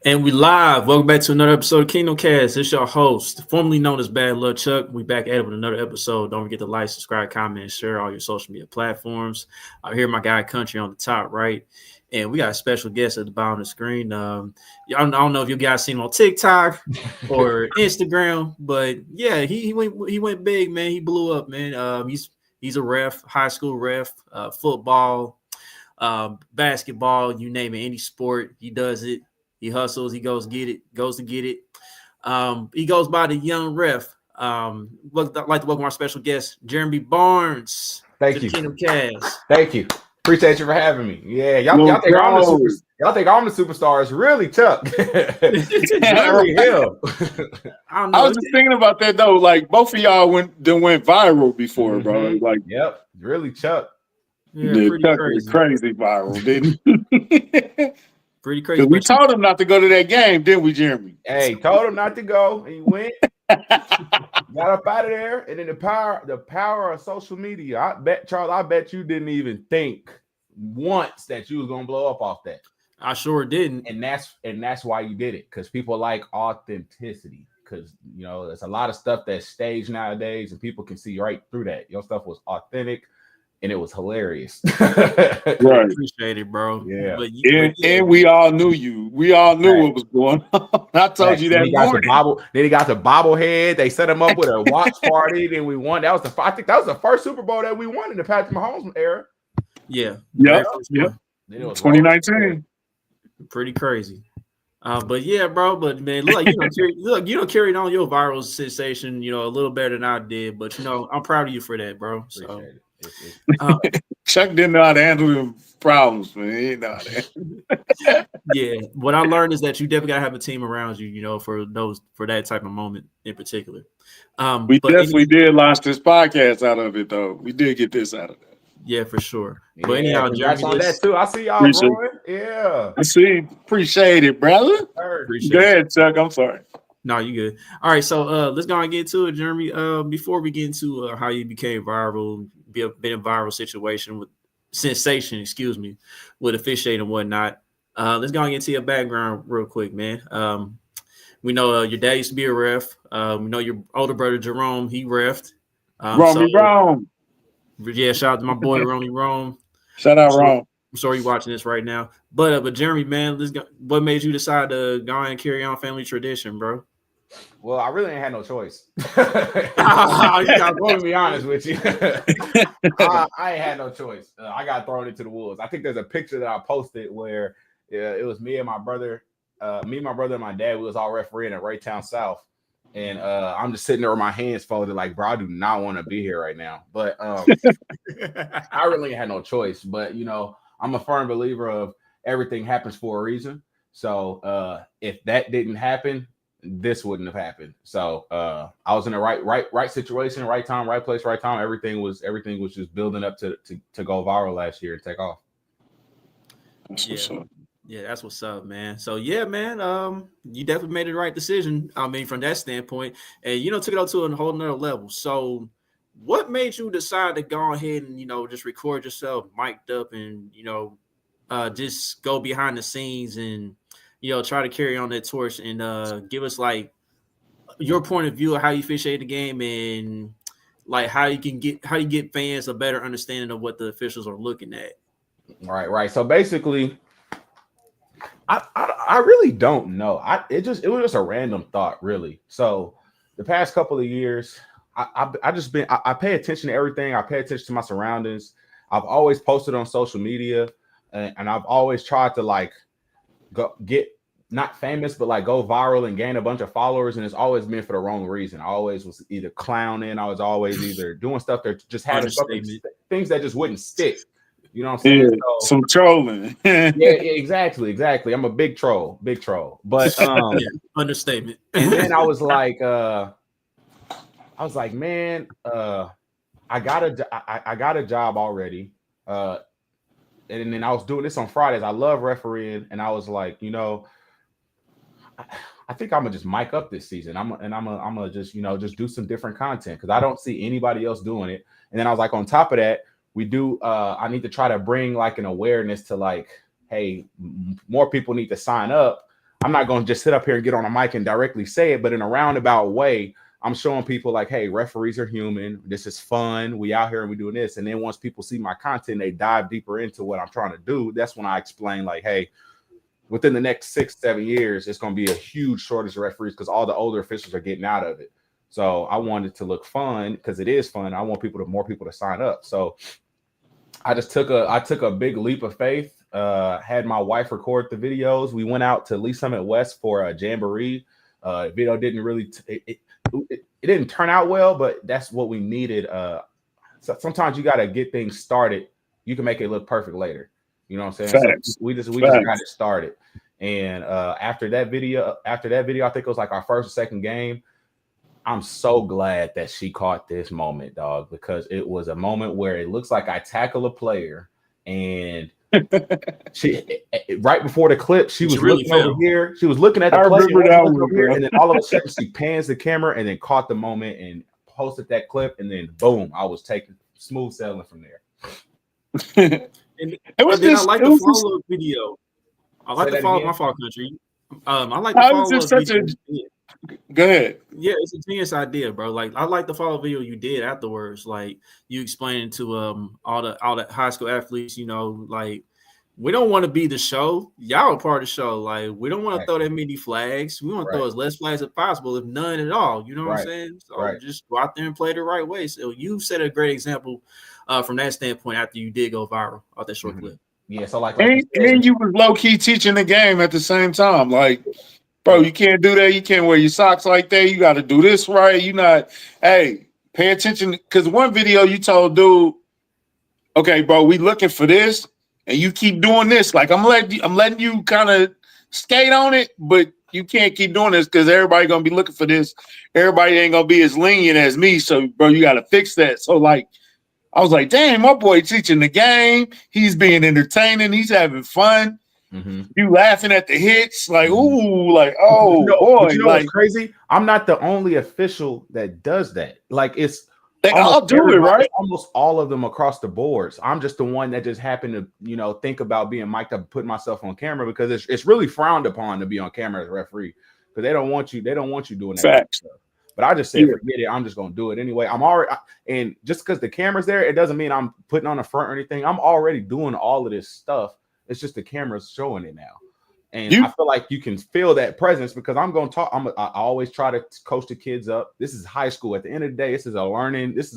And we live. Welcome back to another episode of Kingdom Cast. It's your host, formerly known as Bad Luck Chuck. We back at it with another episode. Don't forget to like, subscribe, comment, and share all your social media platforms. I hear my guy Country on the top right, and we got a special guest at the bottom of the screen. I don't know if you guys seen him on TikTok or Instagram, but yeah, he went big, man. He blew up, man. He's a ref, high school ref, football, basketball, you name it, any sport, he does it. He hustles. He goes to get it. He goes by the young ref. I'd like to welcome our special guest, Jeremi Barnes, Thank to the you. Kingdom Cast. Thank you. Appreciate you for having me. Yeah, y'all No think I'm the problem. y'all think I'm the superstar. It's really Chuck. It's really him. I don't I know. was just thinking about that though. Like both of y'all went viral before, bro. Mhm. Like Yep, really Chuck. Yeah, the pretty Chuck crazy. was crazy viral, didn't he? Pretty crazy. We But you- told him not to go to that game, didn't we, Jeremy? Hey, told him not to go. He went, got up out of there, and then the power of social media. I bet you didn't even think once that you was gonna blow up off that. I sure didn't. And that's why you did it, because people like authenticity, because there's a lot of stuff that's staged nowadays and people can see right through that. Your stuff was authentic and it was hilarious. Right. Appreciate it, bro. Yeah. But And we all knew you. We all knew what was going on. I told you that morning. Then he got the bobblehead. They set him up with a watch party. Then we won. I think that was the first Super Bowl that we won in the Patrick Mahomes era. yeah. Yep. Yep. Then it was 2019. Pretty crazy. But yeah, bro. But man, look, you carried on your viral sensation, a little better than I did. But I'm proud of you for that, bro. So, Appreciate it. Chuck didn't know how to handle the problems, man. He didn't know how to. Yeah, what I learned is that you definitely gotta have a team around you, for that type of moment in particular. We definitely did launch this podcast out of it, though. We did get this out of it. Yeah, for sure. Yeah, But anyhow, congrats Jeremy, on that too. I see y'all Appreciate growing. Yeah. I see. Appreciate it, brother. appreciate Go it. ahead, Chuck. I'm sorry. No, you good. All right, so let's go and get to it, Jeremy. Before we get into how you became viral, been a viral situation with sensation, with officiating and whatnot. Let's go and get to your background real quick, man. We know your dad used to be a ref. We know your older brother Jerome, he refed. Rome. Yeah, shout out to my boy Ronnie Rome. Shout out, Rome. I'm sorry you're watching this right now. But Jeremy, man, what made you decide to go and carry on family tradition, bro? Well, I really ain't had no choice. I'm going to be honest with you. I ain't had no choice. I got thrown into the wolves. I think there's a picture that I posted where it was me and my brother, and my dad. We was all refereeing at Raytown South. And I'm just sitting there with my hands folded like, bro, I do not want to be here right now. But I really had no choice. But, I'm a firm believer of everything happens for a reason. So if that didn't happen, this wouldn't have happened. So I was in the right situation, right time, right place, right time. Everything was just building up to go viral last year and take off. Yeah, that's what's up, man. So yeah, man, you definitely made the right decision. I mean, from that standpoint, and took it up to a whole nother level. So, what made you decide to go ahead and just record yourself mic'd up and just go behind the scenes and try to carry on that torch and give us like your point of view of how you officiate the game and like how you get fans a better understanding of what the officials are looking at. Right. So basically, I really don't know. It was just a random thought, really. So the past couple of years, I pay attention to everything. I pay attention to my surroundings. I've always posted on social media, and I've always tried to go get not famous, but go viral and gain a bunch of followers. And it's always been for the wrong reason. I always was either clowning. I was always either doing stuff that just had things that just wouldn't stick. You know what I'm saying? Yeah, some trolling. yeah, exactly. I'm a big troll. But understatement. And then I was like, man, I got a job already. And then I was doing this on Fridays. I love refereeing, and I was like, I think I'm gonna just mic up this season. I'm gonna just just do some different content because I don't see anybody else doing it. And then I was like, on top of that, we do. I need to try to bring an awareness to hey, more people need to sign up I'm not going to just sit up here and get on a mic and directly say it, but in a roundabout way, I'm showing people like, hey, referees are human. This is fun. We out here and we doing this. And then once people see my content, they dive deeper into what I'm trying to do. That's when I explain like, hey, within the next 6-7 years, it's going to be a huge shortage of referees because all the older officials are getting out of it. So I wanted to look fun because it is fun. I want more people to sign up. So I took a big leap of faith. Had my wife record the videos. We went out to Lee Summit West for a jamboree. Video didn't really it didn't turn out well, but that's what we needed. So sometimes you got to get things started. You can make it look perfect later. You know what I'm saying? Facts. So we just got it started. And after that video, I think it was like our first or second game. I'm so glad that she caught this moment, dog, because it was a moment where it looks like I tackle a player and she right before the clip, she was really looking over here. She was looking at the player, and then all of a sudden she pans the camera and then caught the moment and posted that clip, and then boom, I was taking smooth sailing from there. And I like the follow-up video. I like the follow my fall country. I like the follow-up video. Go ahead. Yeah, it's a genius idea, bro. Like I like the follow video you did afterwards. Like you explaining to all the high school athletes, you know, like we don't want to be the show. Y'all are part of the show. Like we don't want to throw that many flags. We want to throw as less flags as possible, if none at all. You know what I'm saying? So just go out there and play the right way. So you set a great example from that standpoint after you did go viral off that short clip. Yeah, so like and you was low key teaching the game at the same time. Like, bro, you can't do that. You can't wear your socks like that. You got to do this right. You not, hey, pay attention. Because one video you told dude, okay, bro, we looking for this, and you keep doing this. Like I'm letting you kind of skate on it, but you can't keep doing this because everybody gonna be looking for this. Everybody ain't gonna be as lenient as me. So, bro, you got to fix that. So, like, I was like, damn, my boy teaching the game. He's being entertaining. He's having fun. Mm-hmm. You laughing at the hits, like, ooh, like, oh, boy. You know what's crazy? I'm not the only official that does that. Like, they all do it, right? Almost all of them across the boards. I'm just the one that just happened to, you know, think about being mic'd up, putting myself on camera because it's really frowned upon to be on camera as a referee because they don't want you doing that kind of stuff. But I just said, forget it. I'm just gonna do it anyway. And just because the camera's there, it doesn't mean I'm putting on a front or anything. I'm already doing all of this stuff. It's just the camera's showing it now. And I feel like you can feel that presence because I'm going to talk. I always try to coach the kids up. This is high school. At the end of the day, this is a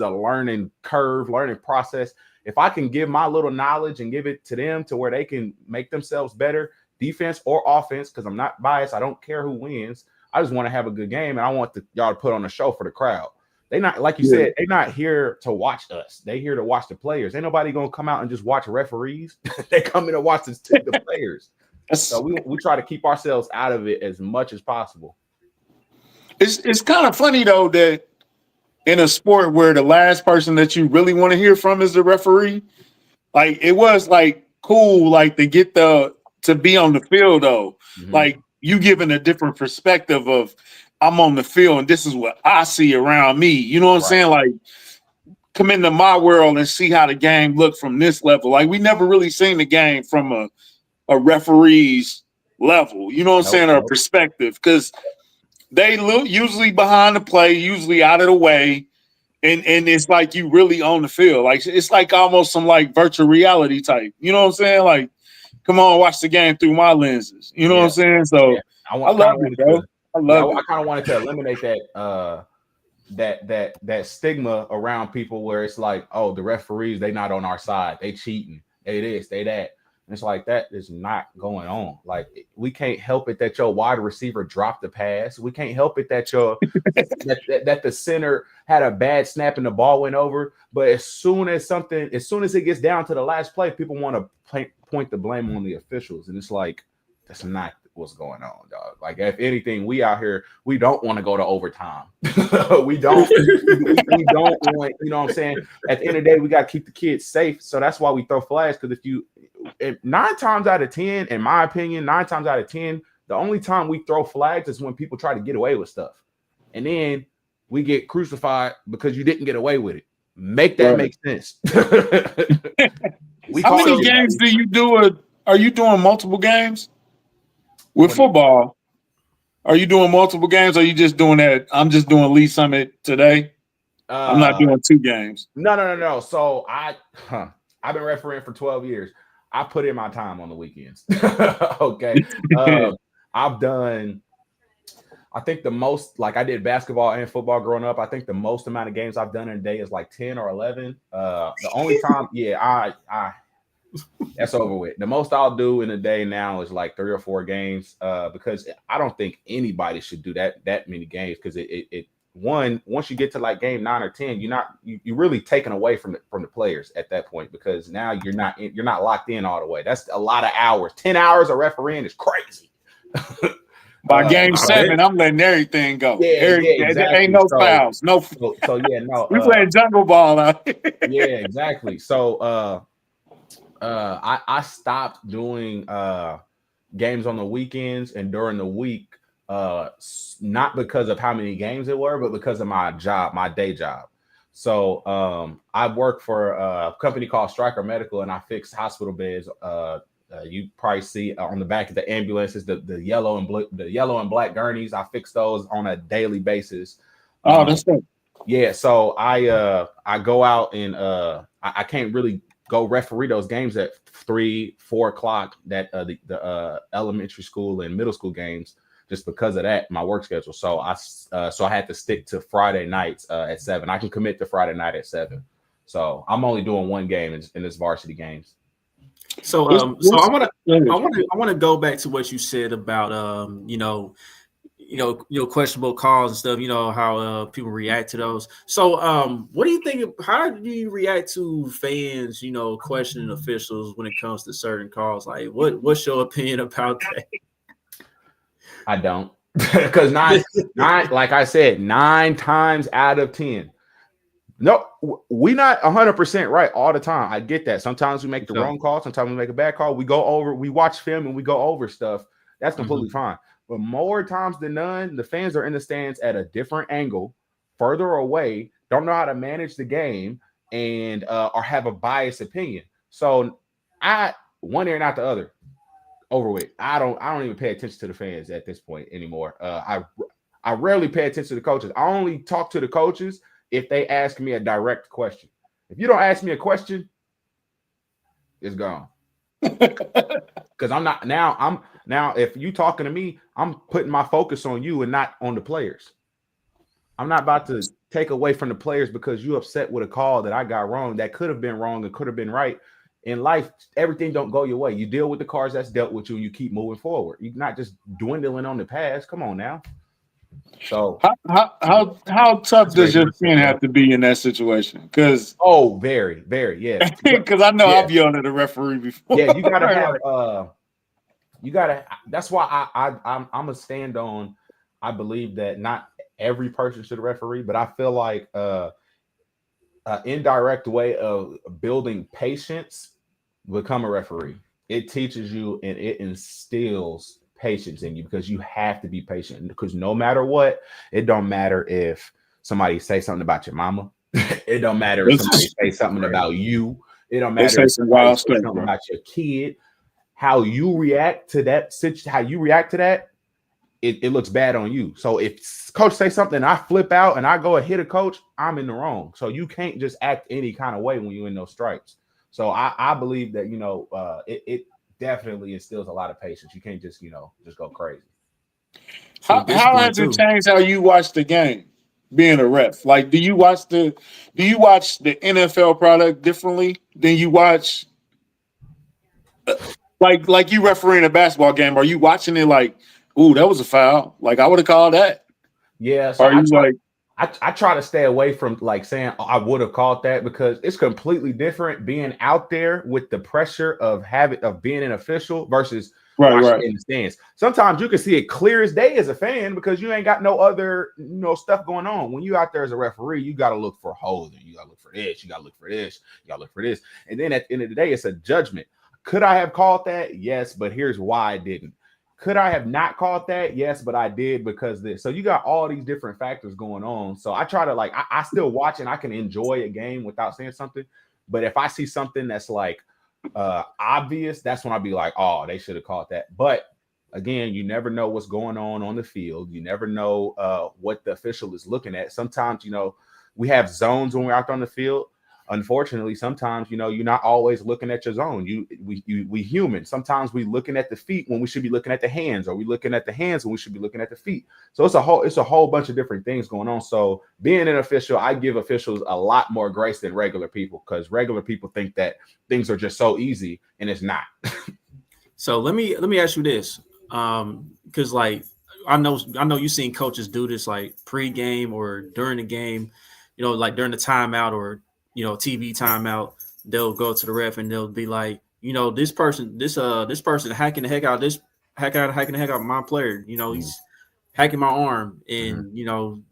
learning curve, learning process. If I can give my little knowledge and give it to them to where they can make themselves better, defense or offense, because I'm not biased. I don't care who wins. I just want to have a good game, and I want y'all to put on a show for the crowd. They not, like you said, they're not here to watch us. They here to watch the players. Ain't nobody gonna come out and just watch referees. They come in to watch the players. So we try to keep ourselves out of it as much as possible. It's kind of funny though that in a sport where the last person that you really want to hear from is the referee, like it was like cool, like to get to be on the field though, like you giving a different perspective of. I'm on the field and this is what I see around me. You know what I'm saying? Like, come into my world and see how the game look from this level. Like, we never really seen the game from a referee's level. You know what I'm saying? Or perspective. Because they look usually behind the play, usually out of the way. And it's like you really on the field. Like, it's like almost some like virtual reality type. You know what I'm saying? Like, come on, watch the game through my lenses. You know what I'm saying? So I love it, bro. I kind of wanted to eliminate that stigma around people where it's like, oh, the referees, they not on our side, they cheating, they this, they that. And it's like that is not going on. Like we can't help it that your wide receiver dropped the pass. We can't help it that that the center had a bad snap and the ball went over. But as soon as it gets down to the last play, people want to point the blame on the officials, and it's like that's not what's going on, dog. Like if anything, we out here, we don't want to go to overtime. we don't want, you know what I'm saying? At the end of the day, we got to keep the kids safe. So that's why we throw flags. Because if 9 times out of 10, in my opinion, 9 times out of 10, the only time we throw flags is when people try to get away with stuff. And then we get crucified because you didn't get away with it. Make that make sense. How many games do you do? Are you doing multiple games? With football, are you doing multiple games? Or are you just doing that? I'm just doing Lee Summit today. I'm not doing 2 games. No. So I've been refereeing for 12 years. I put in my time on the weekends. Okay. I've done, I think the most, like I did basketball and football growing up. I think the most amount of games I've done in a day is like 10 or 11. The only time, I that's over with. The most I'll do in a day now is like 3 or 4 games, because I don't think anybody should do that many games, because it once you get to like game 9 or 10, you're really taken away from the players at that point, because now you're not locked in all the way. That's a lot of hours. 10 hours of refereeing is crazy. By game 7, I'm letting everything go. Exactly. There ain't no fouls. No. We playing jungle ball out here. Yeah, exactly. So I stopped doing games on the weekends and during the week, not because of how many games it were, but because of my job, my day job. So I work for a company called Stryker Medical, and I fix hospital beds. You probably see on the back of the ambulances the yellow and black gurneys. I fix those on a daily basis. Oh, that's good. Yeah, so I go out and I can't really go referee those games at 3-4 o'clock, that the elementary school and middle school games, just because of that, my work schedule. So I had to stick to Friday nights at 7. I can commit to Friday night at 7. So I'm only doing 1 game in this varsity games. So I want to go back to what you said about questionable calls and stuff. You know how people react to those. So what do you think? How do you react to fans, questioning officials when it comes to certain calls? Like, what's your opinion about that? I don't, because nine, like I said, 9 times out of 10. No, we're not 100% right all the time. I get that. Sometimes we make the wrong call. Sometimes we make a bad call. We watch film and we go over stuff. That's completely fine. But more times than none, the fans are in the stands at a different angle, further away, don't know how to manage the game, and or have a biased opinion. So one ear and out the other. Over with. I don't even pay attention to the fans at this point anymore. I rarely pay attention to the coaches. I only talk to the coaches if they ask me a direct question. If you don't ask me a question, it's gone. Because I'm not now. If you talking to me, I'm putting my focus on you and not on the players. I'm not about to take away from the players because you upset with a call that I got wrong, that could have been wrong and could have been right. In life, everything don't go your way. You deal with the cards that's dealt with you, and you keep moving forward. You're not just dwindling on the past. Come on now. So how tough does your pen have to be in that situation? Because very, very, yeah. Because I know I've yelled at a referee before. Yeah, you gotta have that's why I'm a stand on. I believe that not every person should referee, but I feel like indirect way of building patience, become a referee. It teaches you and it instills patience in you, because you have to be patient, because no matter what, it don't matter if somebody say something about your mama. It don't matter if somebody say something about you. It don't matter if somebody say something about your kid. How you react to that it looks bad on you. So if coach say something and I flip out and I go and hit a coach, I'm in the wrong. So you can't just act any kind of way when you're in those stripes. So I believe that, it definitely instills a lot of patience. You can't just go crazy. How has it changed how you watch the game, being a ref? Like, do you watch the NFL product differently than you watch like you refereeing a basketball game? Are you watching it like, ooh, that was a foul? Like, I would have called that. Yeah. So I try to stay away from like saying I would have called that, because it's completely different being out there with the pressure of being an official versus watching in the stands. Sometimes you can see it clear as day as a fan because you ain't got no other stuff going on. When you out there as a referee, you got to look for holes, and you got to look for this, you got to look for this, you got to look for this, and then at the end of the day, it's a judgment. Could I have called that? Yes, but here's why I didn't. Could I have not called that? Yes, but I did because this. So you got all these different factors going on. So I try to I still watch and I can enjoy a game without saying something. But if I see something that's like obvious, that's when I'll be like, oh, they should have called that. But again, you never know what's going on the field. You never know what the official is looking at. Sometimes, we have zones when we're out on the field. Unfortunately, sometimes, you're not always looking at your zone. We human. Sometimes we looking at the feet when we should be looking at the hands, or we looking at the hands when we should be looking at the feet. So it's a whole bunch of different things going on. So being an official, I give officials a lot more grace than regular people, because regular people think that things are just so easy, and it's not. So let me ask you this, because like I know you've seen coaches do this like pre-game or during the game, like during the timeout or TV timeout, they'll go to the ref and they'll be like, this person hacking the heck out of my player, he's hacking my arm, and you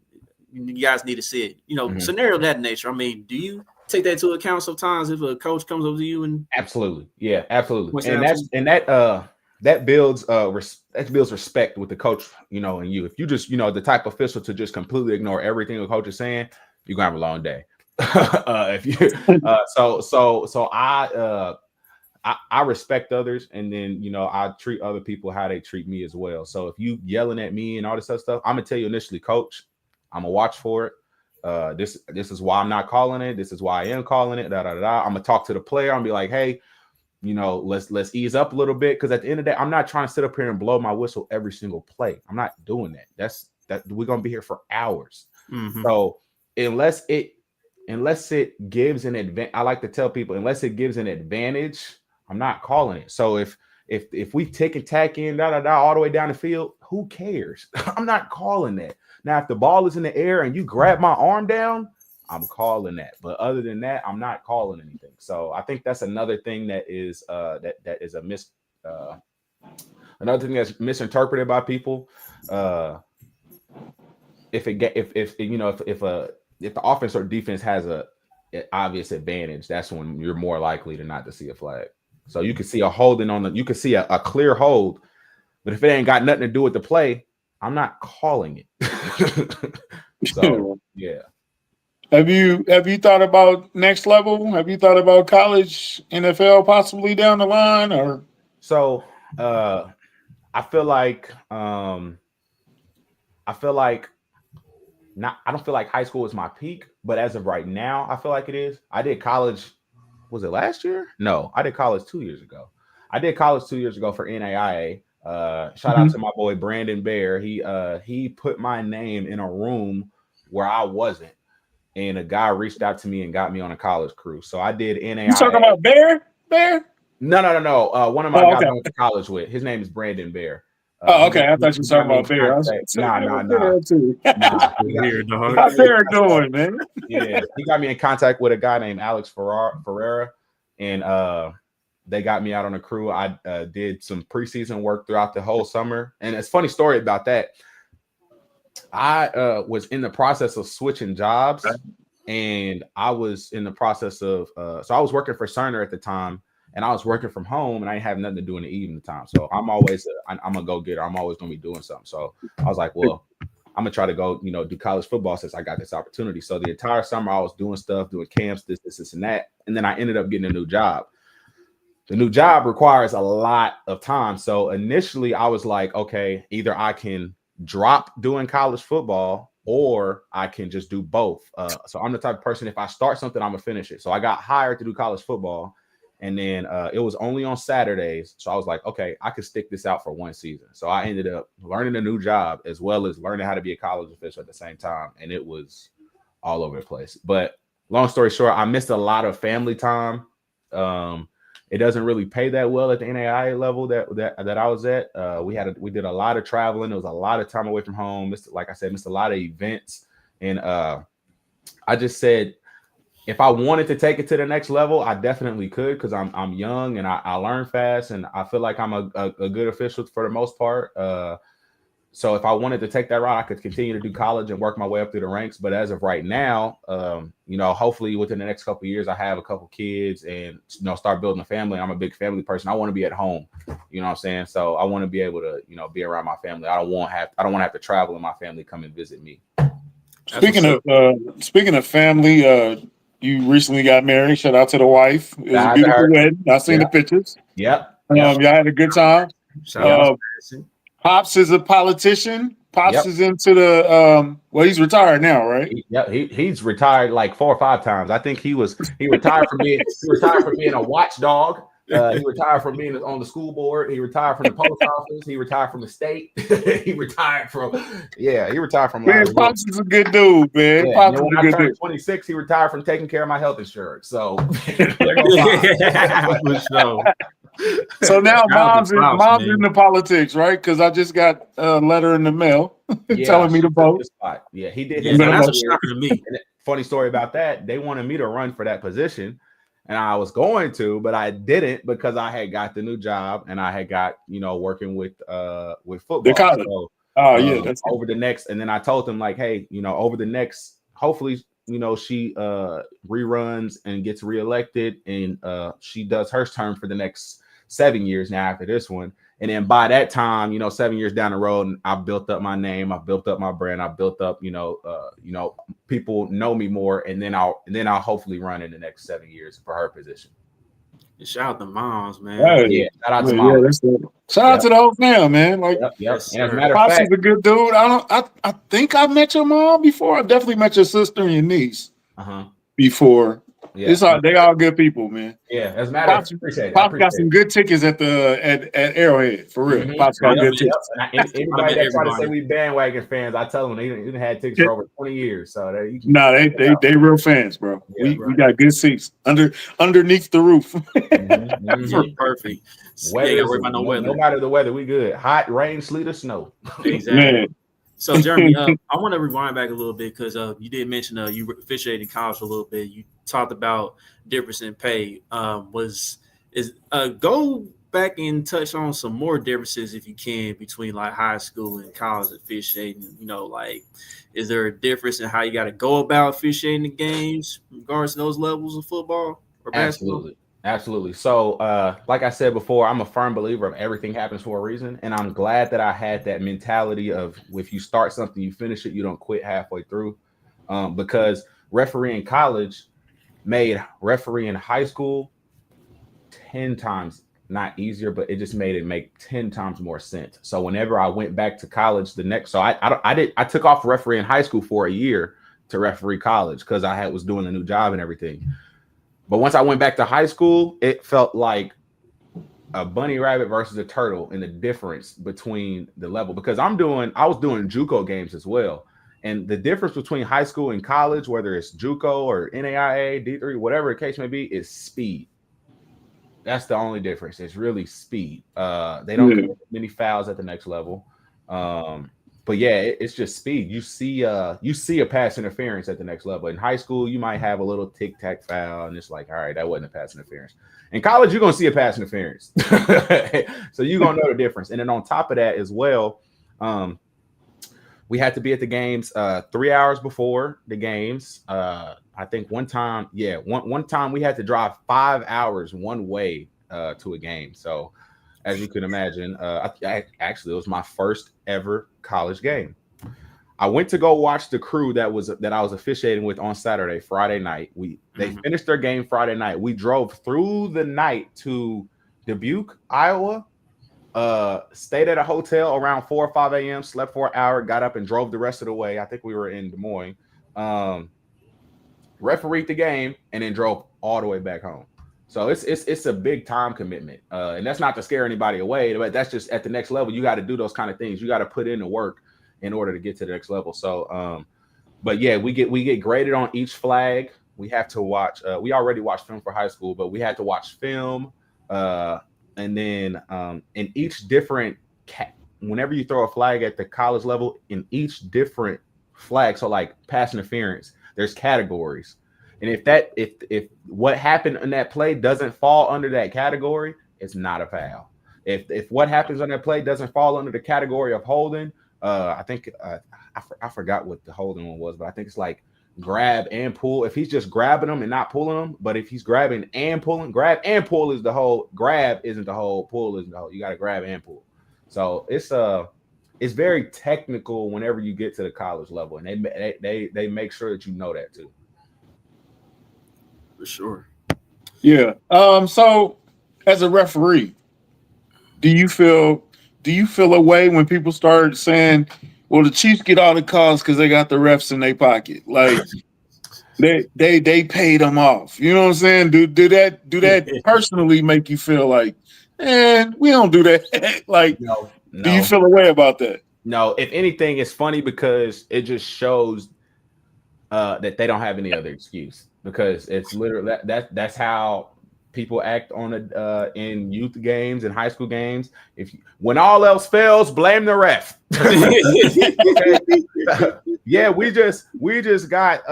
guys need to see it, scenario of that nature. I mean, do you take that into account sometimes if a coach comes over to you? And absolutely, yeah, absolutely, that builds respect with the coach, and you. If you just the type of official to just completely ignore everything the coach is saying, you're gonna have a long day. If you I respect others, and then I treat other people how they treat me as well. So if you yelling at me and all this other stuff, I'm gonna tell you initially, coach, I'm gonna watch for it. This is why I'm not calling it. This is why I am calling it. I'm gonna talk to the player and be like, hey, let's ease up a little bit, because at the end of the day, I'm not trying to sit up here and blow my whistle every single play. I'm not doing that. We're gonna be here for hours. So unless it gives an advantage, I like to tell people, unless it gives an advantage, I'm not calling it. So if we tick and tack in all the way down the field, who cares? I'm not calling that. Now, if the ball is in the air and you grab my arm down, I'm calling that. But other than that, I'm not calling anything. So I think that's another thing that is that is another thing that's misinterpreted by people. If the offense or defense has an obvious advantage, that's when you're more likely to not to see a flag. So you can see you can see a clear hold, but if it ain't got nothing to do with the play, I'm not calling it. So yeah. Have you thought about next level? Have you thought about college, NFL possibly down the line? Or so I feel like I don't feel like high school is my peak, but as of right now, I feel like it is. I did college. Was it last year? No, I did college 2 years ago. I did college 2 years ago for NAIA. Shout out to my boy Brandon Bear. He put my name in a room where I wasn't, and a guy reached out to me and got me on a college crew. So I did NAIA. You talking about Bear? No. One of my guys I went to college with. His name is Brandon Bear. Oh, okay. I thought you were talking about Bear. Nah. How's Bear doing, man? Yeah, he got me in contact with a guy named Alex Ferreira, and they got me out on a crew. I did some preseason work throughout the whole summer, and it's a funny story about that. I was in the process of switching jobs, and I was in the process of so I was working for Cerner at the time. And I was working from home, and I didn't have nothing to do in the evening time. So I'm always, I'm a go-getter. I'm always going to be doing something. So I was like, well, I'm going to try to go, do college football since I got this opportunity. So the entire summer I was doing stuff, doing camps, this, and that. And then I ended up getting a new job. The new job requires a lot of time. So initially I was like, okay, either I can drop doing college football or I can just do both. So I'm the type of person, if I start something, I'm going to finish it. So I got hired to do college football. And then it was only on Saturdays. So I was like, okay, I could stick this out for one season. So I ended up learning a new job as well as learning how to be a college official at the same time. And it was all over the place. But long story short, I missed a lot of family time. It doesn't really pay that well at the NAIA level that I was at. We did a lot of traveling. There was a lot of time away from home. Like I said, missed a lot of events. And I just said, if I wanted to take it to the next level, I definitely could, because I'm young and I learn fast, and I feel like I'm a good official for the most part. So if I wanted to take that route, I could continue to do college and work my way up through the ranks. But as of right now, hopefully within the next couple of years, I have a couple kids and start building a family. I'm a big family person. I want to be at home. You know what I'm saying? So I want to be able to be around my family. I don't want to have to travel and my family come and visit me. Speaking of family, you recently got married. Shout out to the wife. It was a beautiful wedding. I seen the pictures. Yep. Y'all had a good time. Pops is a politician. Pops is into the well, he's retired now, right? He's retired like 4 or 5 times. I think he retired from being a watchdog. He retired from being on the school board. He retired from the post office. He retired from the state. He retired from Man, Pops is a good dude, man. Yeah. Pops is when a I good turned dude. 26, he retired from taking care of my health insurance. So So now mom's in the politics, right? Because I just got a letter in the mail telling me to vote. Yeah, he did. That's a shocker to me. Funny story about that. They wanted me to run for that position, and I was going to, but I didn't because I had got the new job and I had got working with football. The college. So, that's over the next, and then I told them like, hey, over the next, hopefully, she reruns and gets reelected, and she does her term for the next 7 years now after this one. And then by that time, 7 years down the road, I've built up my name, I've built up my brand, I've built up, people know me more, and then I'll hopefully run in the next 7 years for her position. Shout out to moms, man. Yeah, shout out to moms. Shout out to the whole fam, man. Like, yes, and as a matter of fact, is a good dude. I think I met your mom before. I definitely met your sister and your niece before. Yeah. They all good people, man. Yeah, as a matter of fact, Pops got some good tickets at Arrowhead, for real. Pops got good tickets. Anybody that try to say we bandwagon fans, I tell them they didn't had tickets for over 20 years. So they real fans, bro. Yeah, we got good seats underneath the roof. Perfect. No matter the weather, we good. Hot, rain, sleet, or snow. Exactly. Man. So, Jeremy, I want to rewind back a little bit because you did mention you officiated in college a little bit. You talked about difference in pay. Go back and touch on some more differences if you can between like high school and college officiating. Is there a difference in how you got to go about officiating the games in regards to those levels of football or basketball? Absolutely. So, like I said before, I'm a firm believer of everything happens for a reason. And I'm glad that I had that mentality of if you start something, you finish it, you don't quit halfway through. Because refereeing college made refereeing high school 10 times not easier, but it just made it make 10 times more sense. So whenever I went back to college I took off refereeing high school for a year to referee college because I was doing a new job and everything. But once I went back to high school, it felt like a bunny rabbit versus a turtle in the difference between the level, because I was doing JUCO games as well. And the difference between high school and college, whether it's JUCO or NAIA, D3, whatever the case may be, is speed. That's the only difference. It's really speed. They don't commit many fouls at the next level. But yeah, it's just speed. You see a pass interference at the next level. In high school, you might have a little tic-tac foul, and it's like, all right, that wasn't a pass interference. In college, you're gonna see a pass interference. So you're gonna know the difference. And then on top of that as well, we had to be at the games 3 hours before the games. I think one time we had to drive 5 hours one way to a game. So as you can imagine, actually, it was my first ever college game. I went to go watch the crew that I was officiating with on Friday night. They finished their game Friday night. We drove through the night to Dubuque, Iowa. Stayed at a hotel around 4 or 5 a.m. Slept for an hour, got up and drove the rest of the way. I think we were in Des Moines. Refereed the game and then drove all the way back home. So it's a big time commitment, and that's not to scare anybody away, but that's just at the next level. You got to do those kind of things. You got to put in the work in order to get to the next level. So, but yeah, we get graded on each flag. We have to watch. We already watched film for high school, but we had to watch film, and then in each different whenever you throw a flag at the college level, in each different flag, so like pass interference, there's categories. And if what happened in that play doesn't fall under that category, it's not a foul. If what happens on that play doesn't fall under the category of holding, I think I forgot what the holding one was, but I think it's like grab and pull. If he's just grabbing them and not pulling them, but if he's grabbing and pulling, grab and pull is the hold. Grab isn't the hold. Pull isn't the hold. You got to grab and pull. So it's very technical whenever you get to the college level, and they make sure that you know that too. For sure. Yeah. So as a referee, do you feel do you feel a way when people start saying, "Well, the Chiefs get all the calls because they got the refs in their pocket"? Like they paid them off. You know what I'm saying? Do that personally make you feel like, we don't do that? Like, No. do you feel a way about that? No. If anything, it's funny because it just shows that they don't have any other excuse, because it's literally that's how people act on in youth games and high school games. When all else fails, blame the ref. Yeah, we just got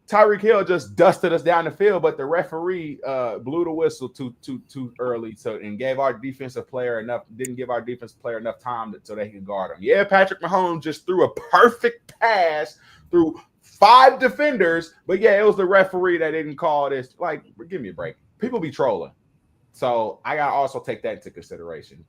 Tyreek Hill just dusted us down the field, but the referee blew the whistle too early, and gave our defensive player didn't give our defensive player enough time so they could guard him. Yeah, Patrick Mahomes just threw a perfect pass through 5 defenders, but yeah, it was the referee that didn't call this. Like, give me a break. People be trolling, so I gotta also take that into consideration.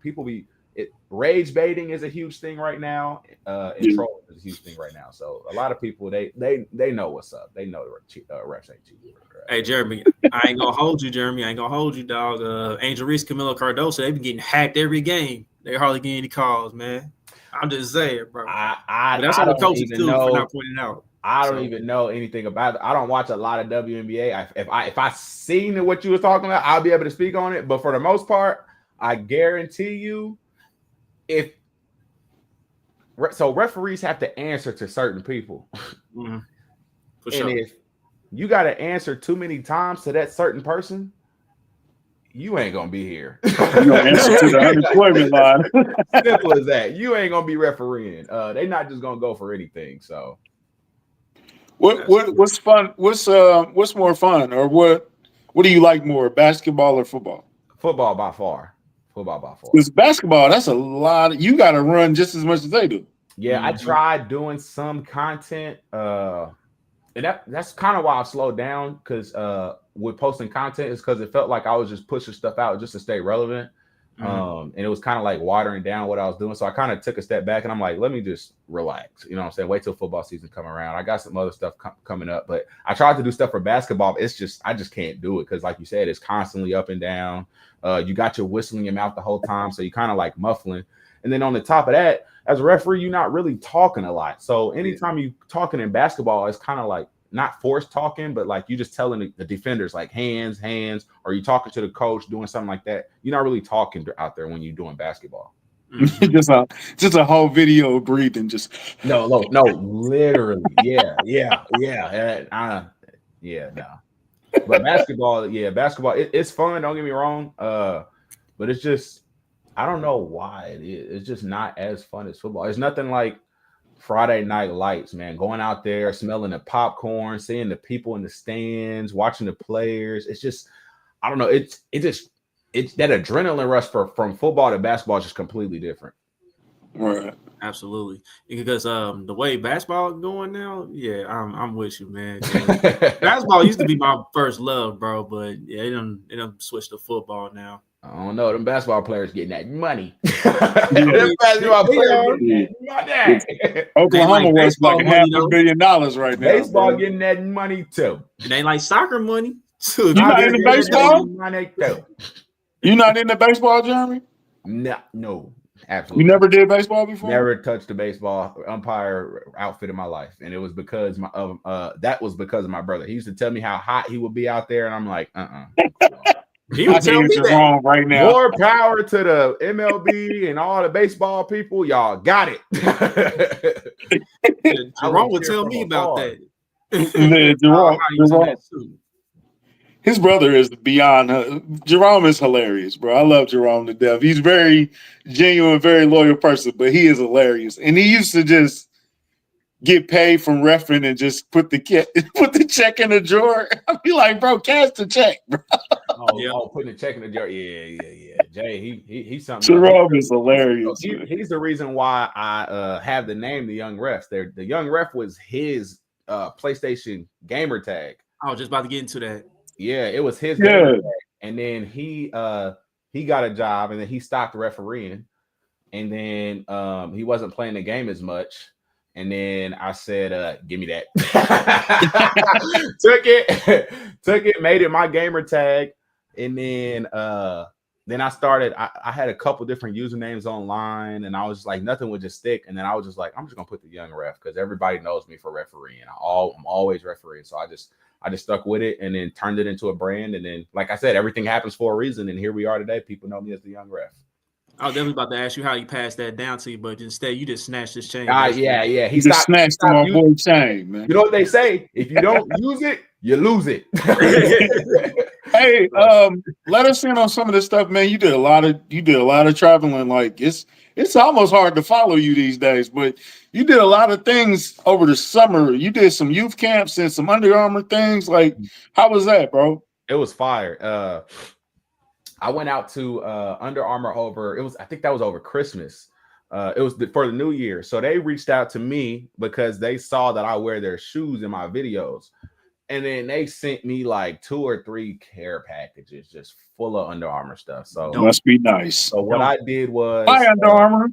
Rage baiting is a huge thing right now, and trolling is a huge thing right now. So a lot of people they know what's up. They know the refs ain't cheating. Hey, Jeremy, I ain't gonna hold you, Jeremy. I ain't gonna hold you, dog. Angel Reese, Camilo Cardoso, they've been getting hacked every game. They hardly get any calls, man. I'm just saying, bro. But that's on the coaches too for not pointing out. I don't even know anything about it. I don't watch a lot of WNBA. If I seen what you was talking about, I'll be able to speak on it. But for the most part, I guarantee you, referees have to answer to certain people. Mm-hmm. For and sure. If you got to answer too many times to that certain person, you ain't gonna be here. You gonna answer to the unemployment line. Simple as that. You ain't gonna be refereeing. They not just gonna go for anything. So, what's fun? What's more fun, or what do you like more, basketball or football? Football by far. Because basketball, that's a lot. You got to run just as much as they do. Yeah, Mm-hmm. I tried doing some content, and that's kind of why I slowed down, because with posting content is because it felt like I was just pushing stuff out just to stay relevant. And it was kind of like watering down what I was doing. So I kind of took a step back and I'm like, let me just relax. You know what I'm saying? Wait till football season come around. I got some other stuff coming up, but I tried to do stuff for basketball. I just can't do it, because like you said, it's constantly up and down. You got your whistle in your mouth the whole time, so you kind of like muffling. And then on the top of that, as a referee, you're not really talking a lot. So anytime you talking in basketball, it's kind of like not forced talking, but like you just telling the defenders like hands, or you talking to the coach doing something like that. You're not really talking out there when you're doing basketball. just a whole video of breathing. Just no, literally, yeah. No. But basketball, it's fun. Don't get me wrong, but it's just, I don't know why it is. It's just not as fun as football. It's nothing like Friday Night Lights, man. Going out there, smelling the popcorn, seeing the people in the stands, watching the players. It's just, I don't know. It's that adrenaline rush from football to basketball is just completely different. Right. Absolutely, because the way basketball is going now, yeah, I'm with you, man. Basketball used to be my first love, bro, but yeah, it done switched to football now. I don't know. Them basketball players getting that money. Them basketball players getting that money. Oklahoma was like $500 million right now. Baseball getting that money too. It ain't like soccer money. You not into baseball? You not into baseball, Jeremy? No. Absolutely. You never did baseball before? Never touched a baseball umpire outfit in my life, and it was because that was because of my brother. He used to tell me how hot he would be out there, and I'm like, He would tell me that wrong right now. More power to the MLB and all the baseball people. Y'all got it. Jerome would tell me about that. Jerome. His brother is beyond. Jerome is hilarious, bro. I love Jerome to death. He's very genuine, very loyal person, but he is hilarious. And he used to just get paid from reffing and just put the check in the drawer. I'd be like, bro, cash the check, bro. Putting the check in the drawer. Yeah. Jay, he's something. Jerome is hilarious. He's the reason why I have the name the Young Refs. The Young Ref was his PlayStation gamer tag. I was just about to get into that. Yeah, it was his gamer tag. And then he got a job, and then he stopped refereeing, and then he wasn't playing the game as much. And then I said, give me that. Took it, made it my gamer tag. And then then I started. I had a couple different usernames online, and I was like, nothing would just stick. And then I was just like, I'm just gonna put the young ref because everybody knows me for refereeing. I'm always refereeing, so I just stuck with it and then turned it into a brand. And then, like I said, everything happens for a reason, and here we are today. People know me as the young ref. I was definitely about to ask you how you passed that down to you, but instead you just snatched this chain. Yeah. He just snatched my boy chain, man. You know what they say? If you don't use it, you lose it. Hey, let us in on some of this stuff, man. You did a lot of traveling. Like it's almost hard to follow you these days, but you did a lot of things over the summer. You did some youth camps and some Under Armour things. Like, how was that, bro? It was fire. I went out to Under Armour I think that was over Christmas. It was for the new year. So they reached out to me because they saw that I wear their shoes in my videos. And then they sent me like 2 or 3 care packages just full of Under Armour stuff. So it must be nice. So what I did was hi, Under Armour.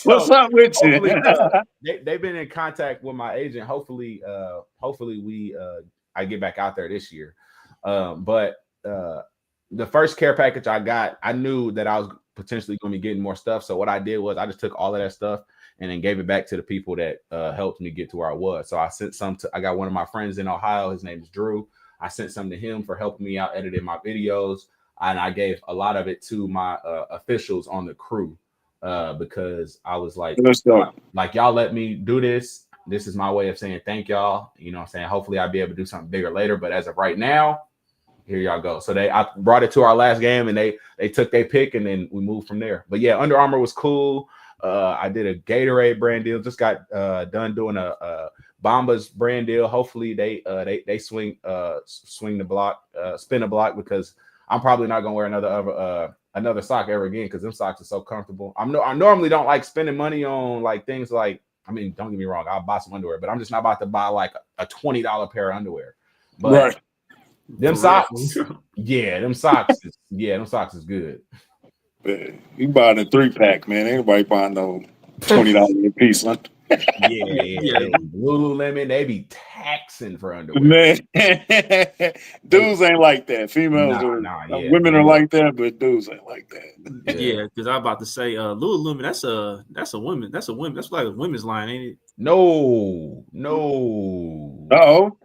What's up with you? They've been in contact with my agent. Hopefully I get back out there this year. But the first care package I got, I knew that I was potentially going to be getting more stuff. So what I did was I just took all of that stuff and then gave it back to the people that helped me get to where I was. So I sent some I got one of my friends in Ohio. His name is Drew. I sent some to him for helping me out editing my videos. And I gave a lot of it to my officials on the crew because I was like, y'all let me do this. This is my way of saying thank y'all. You know what I'm saying? Hopefully I'll be able to do something bigger later. But as of right now, here y'all go. So I brought it to our last game and they took their pick and then we moved from there. But yeah, Under Armour was cool. I did a Gatorade brand deal. Just got done doing a Bombas brand deal. Hopefully they swing the block, spin the block, because I'm probably not gonna wear another sock ever again because them socks are so comfortable. I normally don't like spending money on like things like, I mean, don't get me wrong, I'll buy some underwear, but I'm just not about to buy like a $20 pair of underwear. But right. Them socks, them socks is good. Man, you buying a 3-pack, man. Ain't nobody buying no $20 a piece, huh? Yeah. Lululemon, they be taxing for underwear. Man, dudes ain't like that. Females women are like that, but dudes ain't like that. Yeah, because I'm about to say Lululemon, that's like a women's line, ain't it? No. Uh-oh.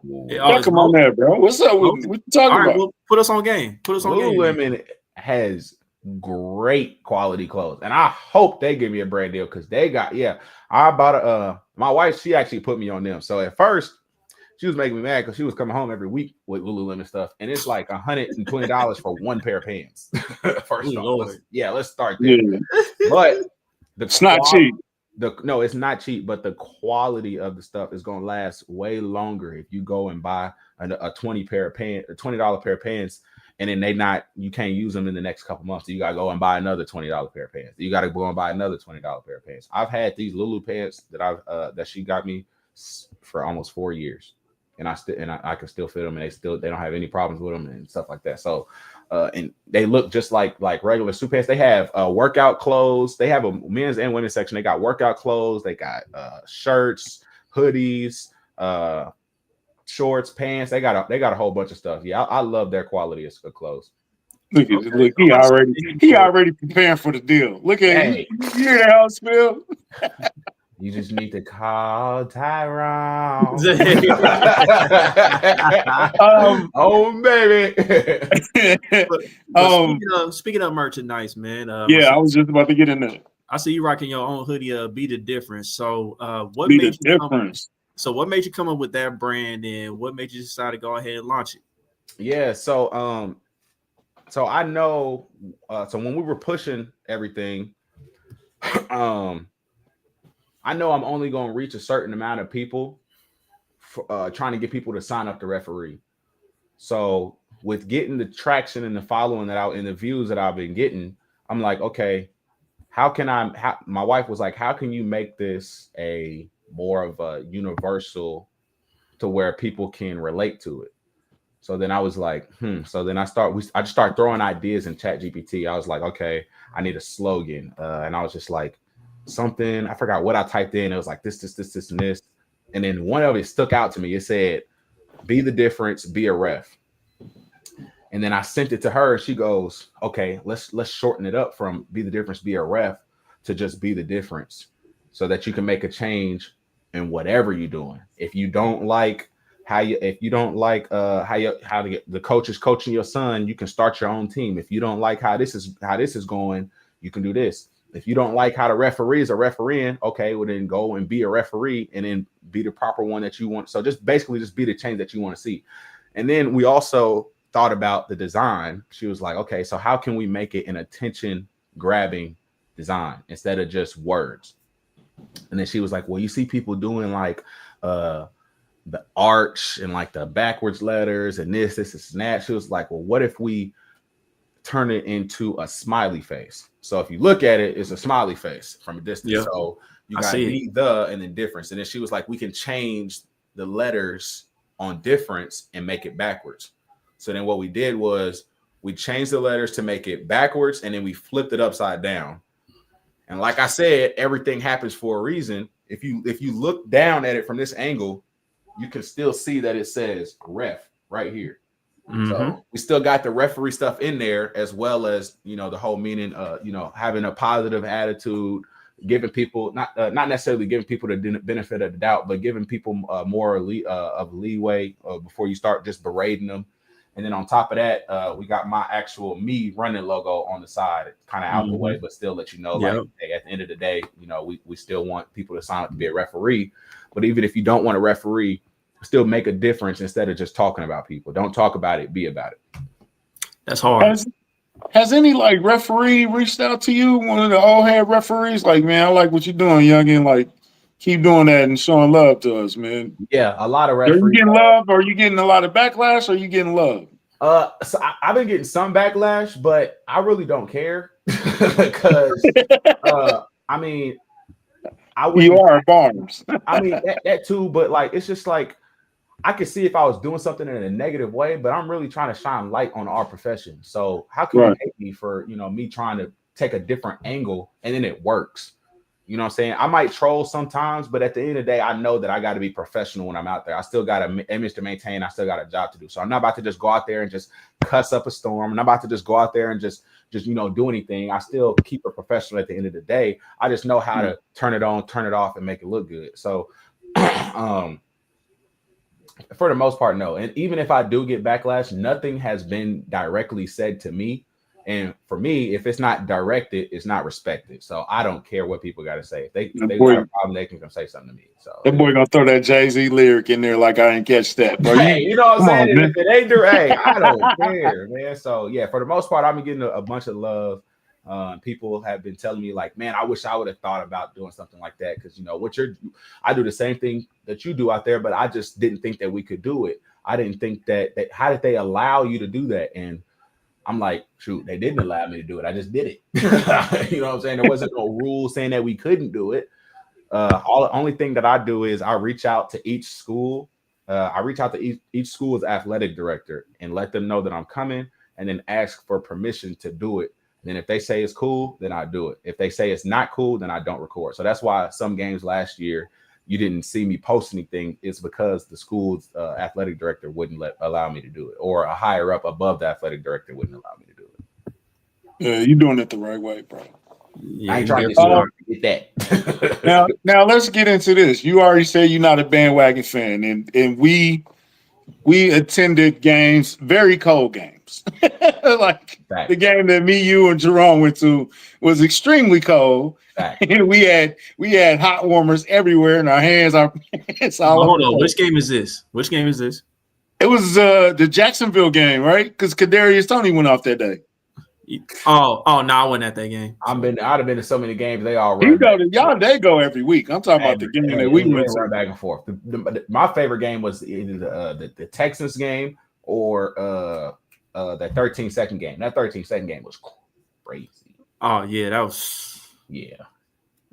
Come on there, bro. What's up? What you talking about? Well, put us on game. Lululemon has great quality clothes, and I hope they give me a brand deal because they got I bought my wife, she actually put me on them. So at first she was making me mad because she was coming home every week with Lululemon stuff, and it's like $120 for one pair of pants. First off, let's start there. Yeah. But it's not cheap. No, it's not cheap, but the quality of the stuff is going to last way longer if you go and buy a $20 pair of pants, and then you can't use them in the next couple months. So you got to go and buy another $20 pair of pants. You got to go and buy another $20 pair of pants. I've had these Lulu pants that she got me for almost 4 years, and I can still fit them, and they don't have any problems with them and stuff like that. So. And they look just like regular suit pants. They have workout clothes. They have a men's and women's section. They got workout clothes. They got shirts, hoodies, shorts, pants. They got a whole bunch of stuff. Yeah, I love their quality of clothes. Look, he already preparing for the deal. Look at you hear that house, Phil? You just need to call Tyrone. Oh, baby. But speaking of merchandise, man. I was just about to get in there. I see you rocking your own hoodie, Be the Difference. So what made you come up with that brand, and what made you decide to go ahead and launch it? Yeah, so I know so when we were pushing everything, I know I'm only going to reach a certain amount of people trying to get people to sign up to referee. So with getting the traction and the following and the views that I've been getting, I'm like, okay, my wife was like, how can you make this a more of a universal to where people can relate to it? So then I was like, So then I just start throwing ideas in ChatGPT. I was like, okay, I need a slogan. And I was just like, something, I forgot what I typed in. It was like this, and this. And then one of it stuck out to me. It said, be the difference, be a ref. And then I sent it to her. She goes, okay, let's shorten it up from be the difference, be a ref to just be the difference so that you can make a change in whatever you're doing. If you don't like if you don't like the coach is coaching your son, you can start your own team. If you don't like how this is going, you can do this. If you don't like how the referees are refereeing, okay, well then go and be a referee and then be the proper one that you want. So just basically just be the change that you want to see. And then we also thought about the design. She was like, okay, so how can we make it an attention grabbing design instead of just words? And then she was like, well, you see people doing like the arch and like the backwards letters and this and that. She was like, well, what if we turn it into a smiley face? So if you look at it, it's a smiley face from a distance. Yeah. So you got the and then difference. And then she was like, we can change the letters on difference and make it backwards. So then what we did was we changed the letters to make it backwards, and then we flipped it upside down. And like I said, everything happens for a reason. If you look down at it from this angle, you can still see that it says ref right here. Mm-hmm. So we still got the referee stuff in there, as well as, the whole meaning, having a positive attitude, giving people not necessarily giving people the benefit of the doubt, but giving people more of leeway before you start just berating them. And then on top of that, we got my actual me running logo on the side, kind of out the way, but still let you know, like, hey, at the end of the day, we still want people to sign up to be a referee. But even if you don't want a referee, still make a difference instead of just talking about people. Don't talk about it, be about it. That's hard. Has any like referee reached out to you? One of the old head referees, like, man, I like what you're doing, youngin. Like, keep doing that and showing love to us, man. Yeah, a lot of referees. Are you getting love? Or are you getting a lot of backlash? Or are you getting love? So I've been getting some backlash, but I really don't care because I mean, you are Barnes. I mean that too, but like it's just like I could see if I was doing something in a negative way, but I'm really trying to shine light on our profession. So how can you hate me for me trying to take a different angle and then it works? You know what I'm saying? I might troll sometimes, but at the end of the day, I know that I got to be professional when I'm out there. I still got an image to maintain. I still got a job to do. So I'm not about to just go out there and just cuss up a storm. I'm not about to just go out there and just do anything. I still keep it professional at the end of the day. I just know how to turn it on, turn it off, and make it look good. So for the most part, no. And even if I do get backlash, nothing has been directly said to me. And for me, if it's not directed, it's not respected. So I don't care what people got to say. If they got a problem, they can come say something to me. So that boy gonna throw that Jay-Z lyric in there like I didn't catch that. Bro. Hey, you know what I'm saying? If they do, hey, I don't care, man. So yeah, for the most part, I've been getting a bunch of love. People have been telling me like, man, I wish I would have thought about doing something like that because I do the same thing that you do out there, but I just didn't think that we could do it. I didn't think that how did they allow you to do that? And I'm like, shoot, they didn't allow me to do it. I just did it. You know what I'm saying? There wasn't no rule saying that we couldn't do it. Only thing that I do is I reach out to each school. I reach out to each school's athletic director and let them know that I'm coming and then ask for permission to do it. Then if they say it's cool, then I do it. If they say it's not cool, then I don't record. So that's why some games last year, you didn't see me post anything. It's because the school's athletic director wouldn't allow me to do it, or a higher up above the athletic director wouldn't allow me to do it. Yeah, you're doing it the right way, bro. Yeah, I ain't trying to get that. now let's get into this. You already said you're not a bandwagon fan, and we attended games, very cold games. Like the game that me, you, and Jerome went to was extremely cold. And we had hot warmers everywhere, and our hands are. Hold on, which game is this? It was the Jacksonville game, right? Because Kadarius Toney went off that day. Oh no, I wasn't at that game. I'd have been to so many games. They all run. They go every week. I'm talking about the game that we went to. Run back and forth. My favorite game was either the Texans game or that 13-second game. That 13-second game was crazy. Oh yeah, that was. Yeah.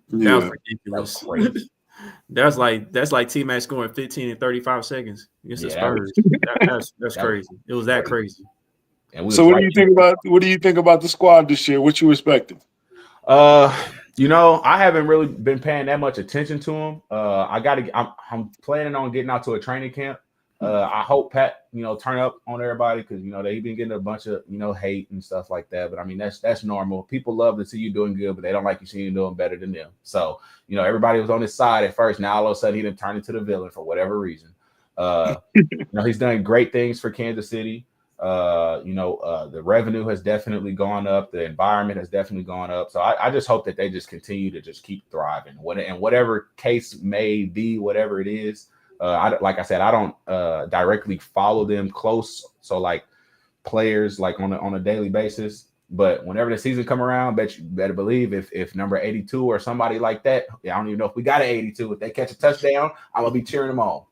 That was ridiculous. That was crazy. that's like T-Mac scoring 15 in 35 seconds against the Spurs. That's crazy. It was that crazy. So what do you think about the squad this year? What you expecting? I haven't really been paying that much attention to them. I'm planning on getting out to a training camp I hope Pat, turn up on everybody because they've been getting a bunch of hate and stuff like that. But I mean that's normal. People love to see you doing good, but they don't like you seeing you doing better than them. So everybody was on his side at first. Now all of a sudden he didn't turn into the villain for whatever reason. He's done great things for Kansas City. The revenue has definitely gone up. The environment has definitely gone up. So I just hope that they just continue to just keep thriving. And whatever case may be, whatever it is. Like I said, I don't directly follow them close. So like players like on a daily basis. But whenever the season come around, you better believe if number 82 or somebody like that, I don't even know if we got an 82. If they catch a touchdown, I'm gonna be cheering them on.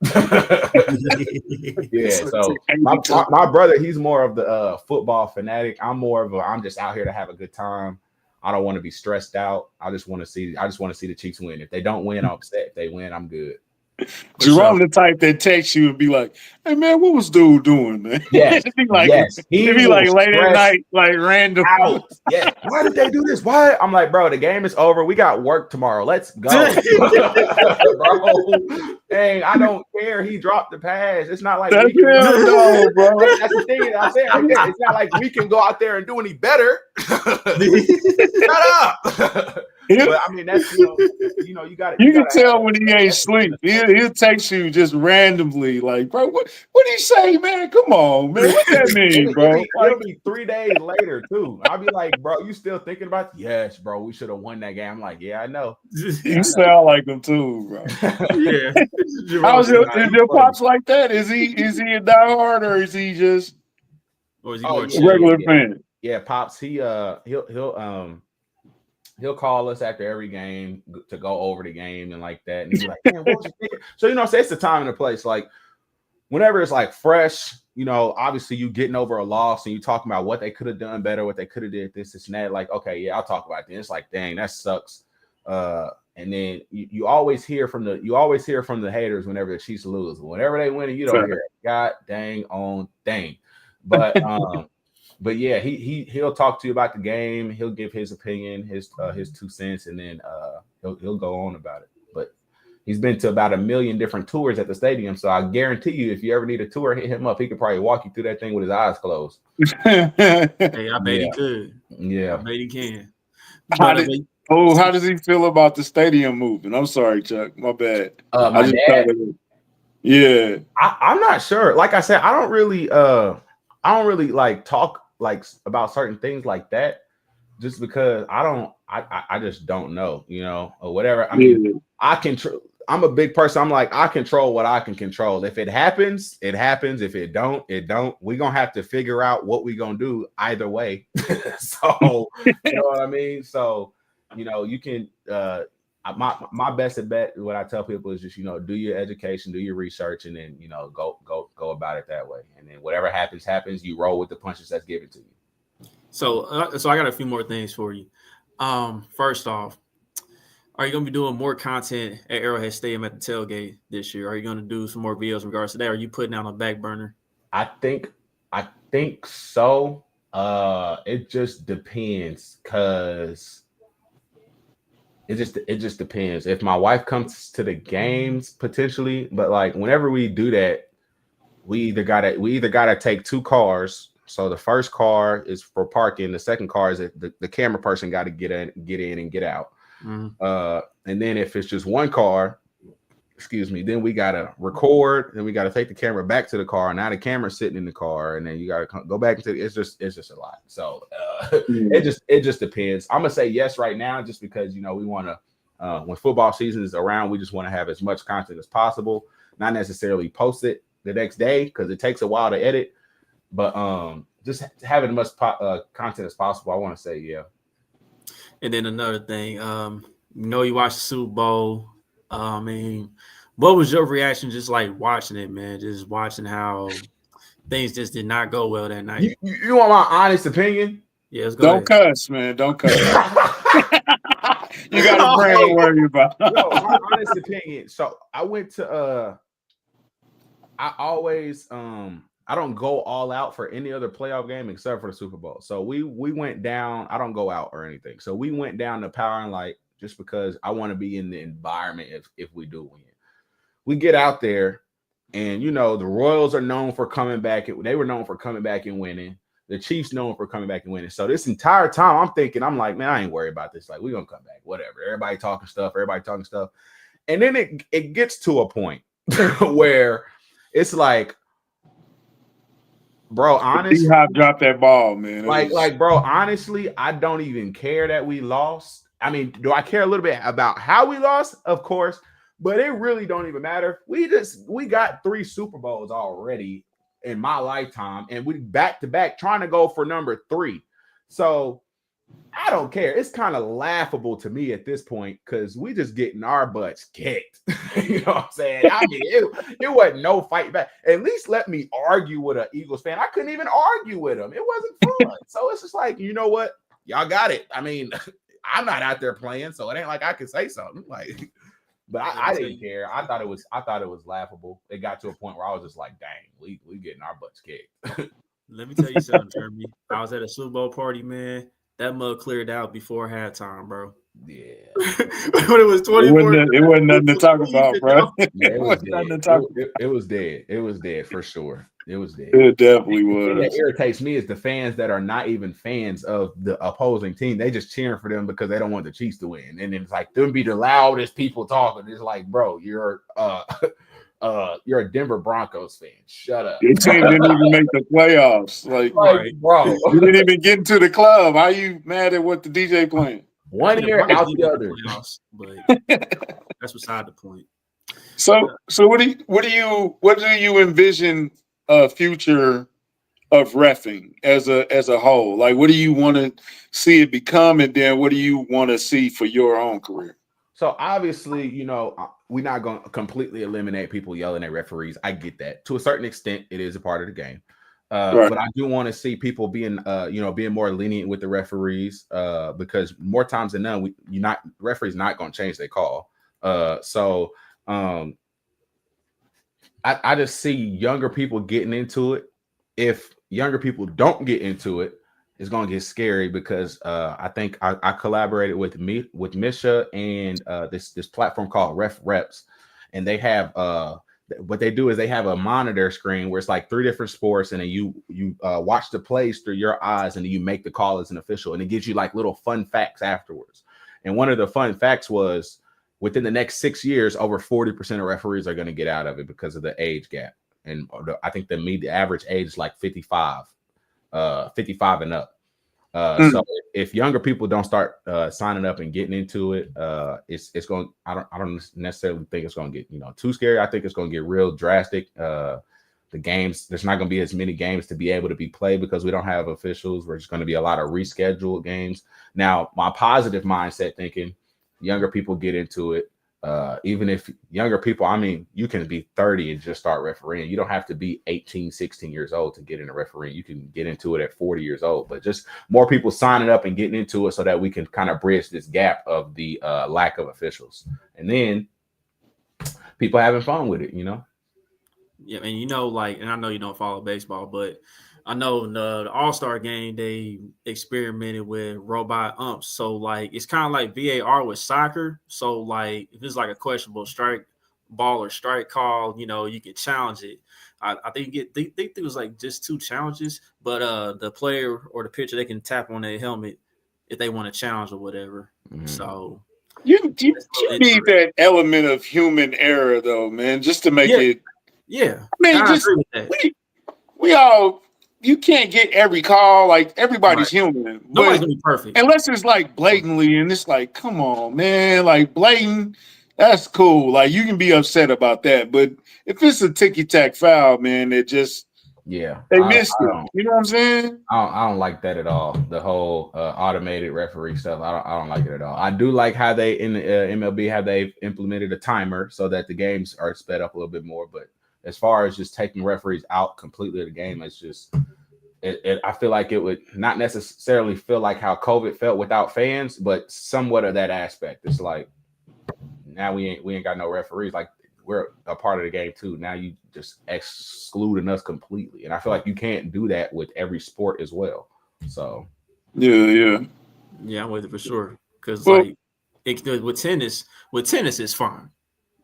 Yeah. So my brother, he's more of the football fanatic. I'm more of I'm just out here to have a good time. I don't want to be stressed out. I just want to see the Chiefs win. If they don't win, I'm upset. If they win, I'm good. Jerome, the type that texts you and be like, "Hey man, what was dude doing, man?" Yes, He'd be like late at night, like random. Out. Yeah. Why did they do this? Why? I'm like, bro, the game is over. We got work tomorrow. Let's go, bro. Dang, I don't care. He dropped the pass. It's not like bro. That's the thing that I'm saying. Right there. It's not like we can go out there and do any better. Shut up. But I mean, that's you got it. You can tell when he ain't sleep. He'll text you just randomly, like, bro, what did he say, man? Come on, man. What that mean, bro? It'll be 3 days later too. I'll be like, bro, you still thinking about? Yes, bro. We should have won that game. I'm like, yeah, I know. You sound like him too, bro. Yeah. How's your pops like that? Is he a diehard or is he just a regular fan? Yeah, pops. He'll call us after every game to go over the game and like that. And he's like, man, what was you thinking? So, it's the time and the place. Like, whenever it's like fresh, obviously you getting over a loss and you talking about what they could have done better, what they could have did this and that. Like, okay, yeah, I'll talk about this. It's like, dang, that sucks. And then you always hear from the haters whenever the Chiefs lose. Whenever they win, you don't hear it. God dang on dang. But But yeah, he'll talk to you about the game. He'll give his opinion, his 2 cents, and then he'll go on about it. But he's been to about 1 million different tours at the stadium. So I guarantee you, if you ever need a tour, hit him up. He could probably walk you through that thing with his eyes closed. Hey, I bet he could. Yeah, I bet he can. How does he feel about the stadium moving? I'm sorry, Chuck. My bad. My dad. Yeah, I'm not sure. Like I said, I don't really like talk like about certain things like that, just because I just don't know, or whatever. I mean, I'm a big person. I'm like, I control what I can control. If it happens, it happens. If it don't, it don't. We're gonna have to figure out what we're gonna do either way. So you know what I mean? So you can my best bet, what I tell people is just do your education, do your research, and then go about it that way. And then whatever happens, you roll with the punches that's given to you. So I got a few more things for you. First off, are you going to be doing more content at Arrowhead Stadium at the tailgate this year? Are you going to do some more videos in regards to that? Or are you putting out on back burner? I think so. It just depends, because it just depends. If my wife comes to the games, potentially, but like whenever we do that, we either gotta take 2 cars. So the first car is for parking. The second car is the camera person got to get in and get out. Mm-hmm. And then if it's just 1 car, then we gotta record. Then we gotta take the camera back to the car. Now the camera's sitting in the car, and then you gotta go back into. It's just a lot. So it just depends. I'm gonna say yes right now, just because we want to. When football season is around, we just want to have as much content as possible. Not necessarily post it the next day, because it takes a while to edit. But just having as much content as possible, I want to say yeah. And then another thing, you watched the Super Bowl. I mean, what was your reaction just like watching it, man? Just watching how things just did not go well that night. You want my honest opinion? Yeah, let's go. Don't cuss, man. Don't cuss. You got a brand to worry about. My honest opinion. So I went to I always I don't go all out for any other playoff game except for the Super Bowl. So we went down. I don't go out or anything. So we went down to Power and Light just because I want to be in the environment if we do win. We get out there. And you know, the Royals are known for coming back. They were known for coming back and winning. The Chiefs known for coming back and winning. So this entire time, I'm like, man, I ain't worried about this. Like, we're gonna come back, whatever. Everybody talking stuff. And then it gets to a point where it's like, bro, honestly, D-Hop dropped that ball, man. Bro, honestly, I don't even care that we lost. I mean, do I care a little bit about how we lost? Of course, but it really don't even matter. We got 3 Super Bowls already in my lifetime, and we back to back trying to go for number 3. So I don't care. It's kind of laughable to me at this point because we just getting our butts kicked. You know what I'm saying? I mean, it wasn't no fight back. At least let me argue with an Eagles fan. I couldn't even argue with him. It wasn't fun. So it's just like, you know what? Y'all got it. I mean, I'm not out there playing, so it ain't like I can say something. Like, but I didn't care. I thought it was laughable. It got to a point where I was just like, dang, we getting our butts kicked. Let me tell you something, Jeremy. I was at a Super Bowl party, man. That mug cleared out before halftime, bro. Yeah. When it was 24. It wasn't nothing to talk about, bro. Yeah, it was dead. It was dead. It was dead for sure. It was dead. It definitely was. The thing that irritates me is the fans that are not even fans of the opposing team. They just cheering for them because they don't want the Chiefs to win. And it's like them be the loudest people talking. It's like, bro, you're a Denver Broncos fan. Shut up. Your team didn't even make the playoffs. Like, bro, you didn't even get into the club. How you mad at what the DJ playing? One year out the other. Playoffs, but that's beside the point. So what do you envision a future of reffing as a whole? Like, what do you want to see it become, and then what do you want to see for your own career? So obviously, you know, we're not going to completely eliminate people yelling at referees. I get that. To a certain extent, it is a part of the game. Right. But I do want to see people being more lenient with the referees because more times than none, referees not going to change their call. So I just see younger people getting into it. If younger people don't get into it, it's going to get scary because I think I collaborated with Misha and this platform called Ref Reps, and they have what they do is they have a monitor screen where it's like 3 different sports, and then you watch the plays through your eyes, and then you make the call as an official, and it gives you like little fun facts afterwards. And one of the fun facts was within the next 6 years, over 40% of referees are going to get out of it because of the age gap, and I think the average age is like 55 and up. So if younger people don't start signing up and getting into it, it's going. I don't necessarily think it's going to get too scary. I think it's going to get real drastic. The games, there's not going to be as many games to be able to be played because we don't have officials. There's going to be a lot of rescheduled games. Now, my positive mindset thinking, younger people get into it. Even if younger people, I mean, you can be 30 and just start refereeing. You don't have to be 18, 16 years old to get into refereeing. You can get into it at 40 years old, but just more people signing up and getting into it so that we can kind of bridge this gap of the lack of officials. And then people having fun with it, Yeah, and and I know you don't follow baseball, but I know in the All-Star game, they experimented with robot umps. So, it's kind of like VAR with soccer. So, if it's like a questionable strike, ball or strike call, you can challenge it. I think it was just 2 challenges, but the player or the pitcher, they can tap on their helmet if they want to challenge or whatever. Mm-hmm. So, you need that element of human error, though, man, just to make it. Yeah. I mean, we all. You can't get every call. Like, everybody's human. Nobody's gonna be perfect. Unless it's like blatantly, and it's like, come on, man. Like, blatant, that's cool. Like, you can be upset about that. But if it's a ticky-tack foul, man, they missed it. You know what I'm saying? I don't like that at all. The whole automated referee stuff. I don't like it at all. I do like how they in the MLB they've implemented a timer so that the games are sped up a little bit more. But as far as just taking referees out completely of the game, it's just I feel like it would not necessarily feel like how COVID felt without fans, but somewhat of that aspect. It's like now we ain't got no referees. Like, we're a part of the game too. Now you just excluding us completely, and I feel like you can't do that with every sport as well. So yeah, I'm with it for sure. Because with tennis, it's fine.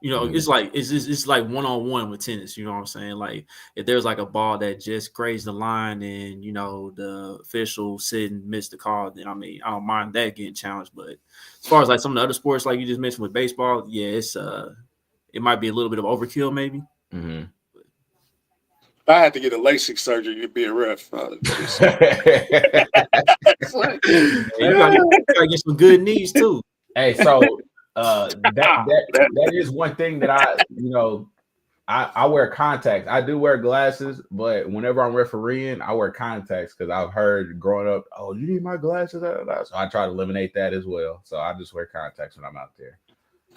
You know, it's like it's like one-on-one with tennis. You know what I'm saying? Like if there's like a ball that just grazed the line and you know the official sitting missed the call, then I mean I don't mind that getting challenged. But as far as like some of the other sports, like you just mentioned with baseball, yeah, it might be a little bit of overkill, maybe. Mm-hmm. I had to get a LASIK surgery to be a ref. You gotta get some good knees too. Hey, so that is one thing that I wear contacts. I do wear glasses, but whenever I'm refereeing, I wear contacts because I've heard growing up, oh, you need my glasses? So I try to eliminate that as well. So I just wear contacts when I'm out there.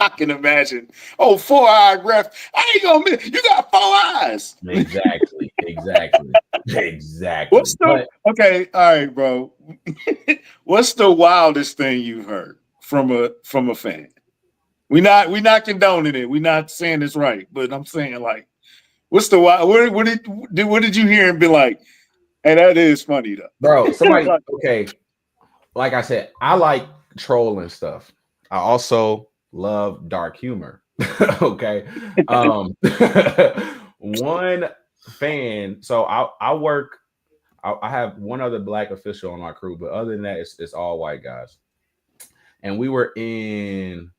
I can imagine. Oh, 4-eye ref. I ain't gonna miss. You got 4 eyes. Exactly. Okay, all right, bro. What's the wildest thing you've heard from a fan? We're not condoning it. We're not saying it's right, but I'm saying like, what's the wild? What did you hear and be like? Hey, that is funny though, bro. Somebody okay. Like I said, I like trolling stuff. I also love dark humor. Okay. One fan. So I have one other black official on my crew, but other than that, it's all white guys. And we were in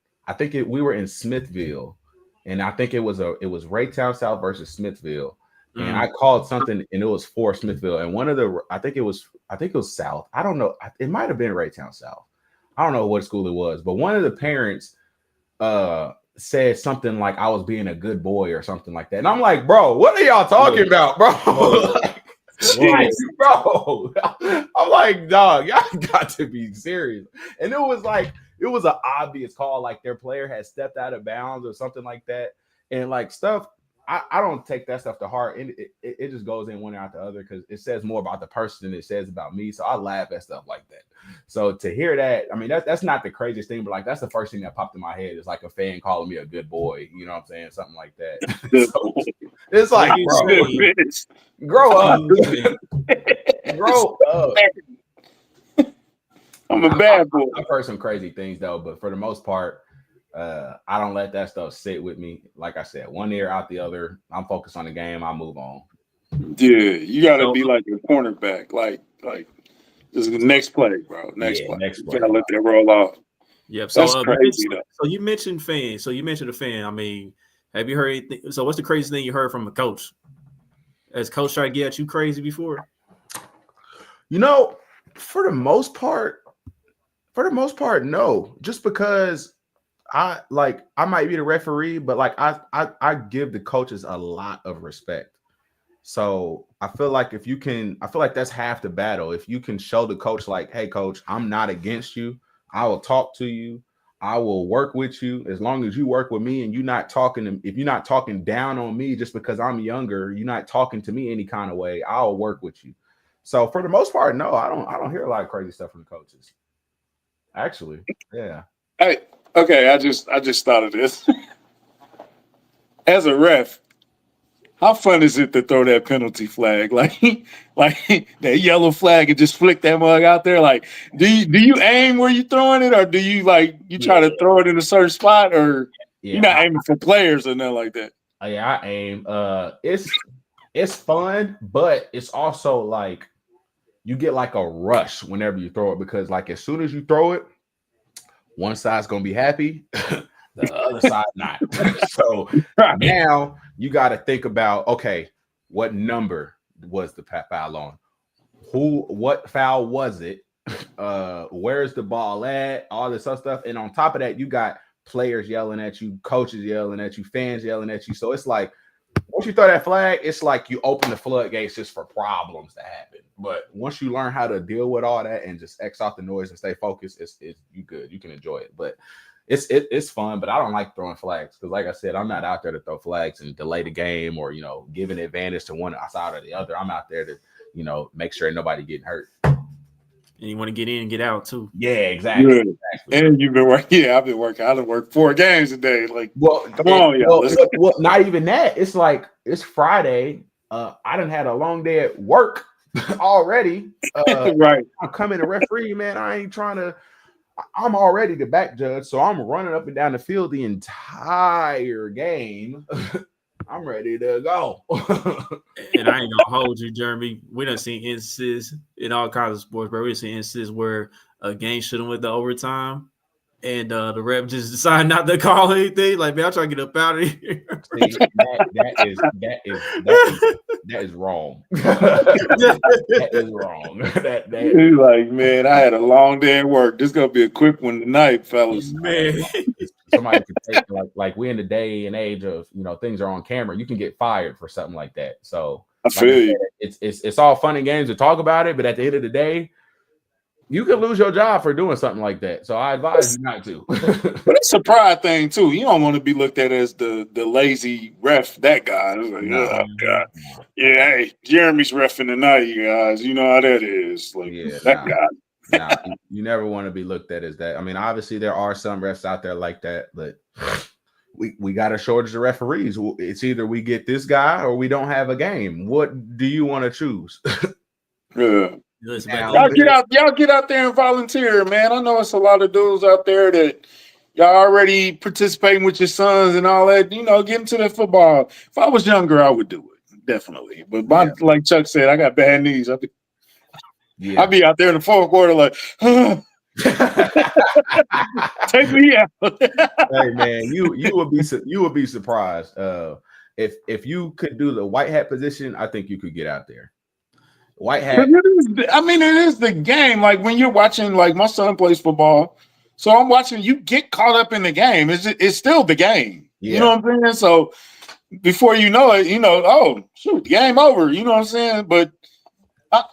Smithville, and I think it was Raytown South versus Smithville. And I called something, and it was for Smithville. And one of the I think it was South. I don't know. It might have been Raytown South. I don't know what school it was, but one of the parents said something like I was being a good boy or something like that. And I'm like, bro, what are y'all talking about, bro? Bro, I'm like, dog, y'all got to be serious. And it was an obvious call, like their player had stepped out of bounds or something like that. And like stuff, I don't take that stuff to heart. And it just goes in one out the other because it says more about the person than it says about me. So I laugh at stuff like that. So to hear that, I mean, that's not the craziest thing, but like that's the first thing that popped in my head is like a fan calling me a good boy. You know what I'm saying? Something like that. So it's like, bro, grow up. Grow up. I'm a bad boy. I've heard some crazy things though, but for the most part, I don't let that stuff sit with me. Like I said, one ear out the other. I'm focused on the game. I move on. Yeah, you gotta be like a cornerback. Like this is the next play, bro. Next play. You gotta let that roll off. Yep. So that's crazy. So you mentioned fans. So you mentioned a fan. I mean, have you heard anything? So what's the craziest thing you heard from a coach? Has coach tried to get at you crazy before? You know, for the most part, no. Just because I might be the referee, but like I give the coaches a lot of respect. So I feel like that's half the battle. If you can show the coach like, hey coach, I'm not against you. I will talk to you. I will work with you as long as you work with me and if you're not talking down on me just because I'm younger, you're not talking to me any kind of way, I'll work with you. So for the most part, no, I don't hear a lot of crazy stuff from the coaches. Actually, yeah. Hey, okay, I just thought of this. As a ref, how fun is it to throw that penalty flag, like that yellow flag, and just flick that mug out there? Like, do you aim where you throwing it, or do you try to throw it in a certain spot, or you're not aiming for players or nothing like that? Yeah, I aim. It's fun, but it's also like you get like a rush whenever you throw it because like as soon as you throw it, one side's gonna be happy. The other side not. So now you got to think about, okay, what number was the foul on? What foul was it? Where's the ball at? All this other stuff. And on top of that, you got players yelling at you, coaches yelling at you, fans yelling at you. So it's like, once you throw that flag, it's like you open the floodgates just for problems to happen. But once you learn how to deal with all that and just X off the noise and stay focused, it's you good. You can enjoy it. But it's fun, but I don't like throwing flags because, like I said, I'm not out there to throw flags and delay the game or give an advantage to one side or the other. I'm out there to make sure nobody getting hurt. And you want to get in and get out too. Yeah, exactly. Exactly. And you've been working. Yeah, I've been working. I done worked 4 games a day. Like, come on, y'all. Well, not even that. It's like it's Friday. I done had a long day at work already. Right. I'm coming to referee, man. I ain't trying to. I'm already the back judge, so I'm running up and down the field the entire game. I'm ready to go. And I ain't gonna hold you, Jeremy. We done seen instances in all kinds of sports, bro. We seen instances where a game should have went to overtime, and the ref just decided not to call anything. Like, man, I'm trying to get up out of here. See, that is wrong. That is wrong. He's like, man, I had a long day at work. This is gonna be a quick one tonight, fellas. Man, somebody could take like we in the day and age of things are on camera. You can get fired for something like that. So I feel you. It's all fun and games to talk about it, but at the end of the day, you could lose your job for doing something like that. So I advise you not to. But it's a pride thing too. You don't want to be looked at as the lazy ref. That guy. It's like, oh God, yeah. Hey, Jeremy's reffing tonight, you guys. You know how that is. Like that guy. Nah, you never want to be looked at as that. I mean, obviously there are some refs out there like that, but we got a shortage of referees. It's either we get this guy or we don't have a game. What do you want to choose? Yeah. Y'all get out there and volunteer, man. I know it's a lot of dudes out there that y'all already participating with your sons and all that. Get into the football. If I was younger, I would do it, definitely. But like Chuck said, I got bad knees. I'd be out there in the fourth quarter like, take me out. Hey man, you would be surprised. If you could do the white hat position, I think you could get out there. White hat. It is the game. Like when you're watching, like my son plays football, so I'm watching. You get caught up in the game. It's still the game. Yeah. You know what I'm saying? So before you know it, oh shoot, game over. You know what I'm saying? But I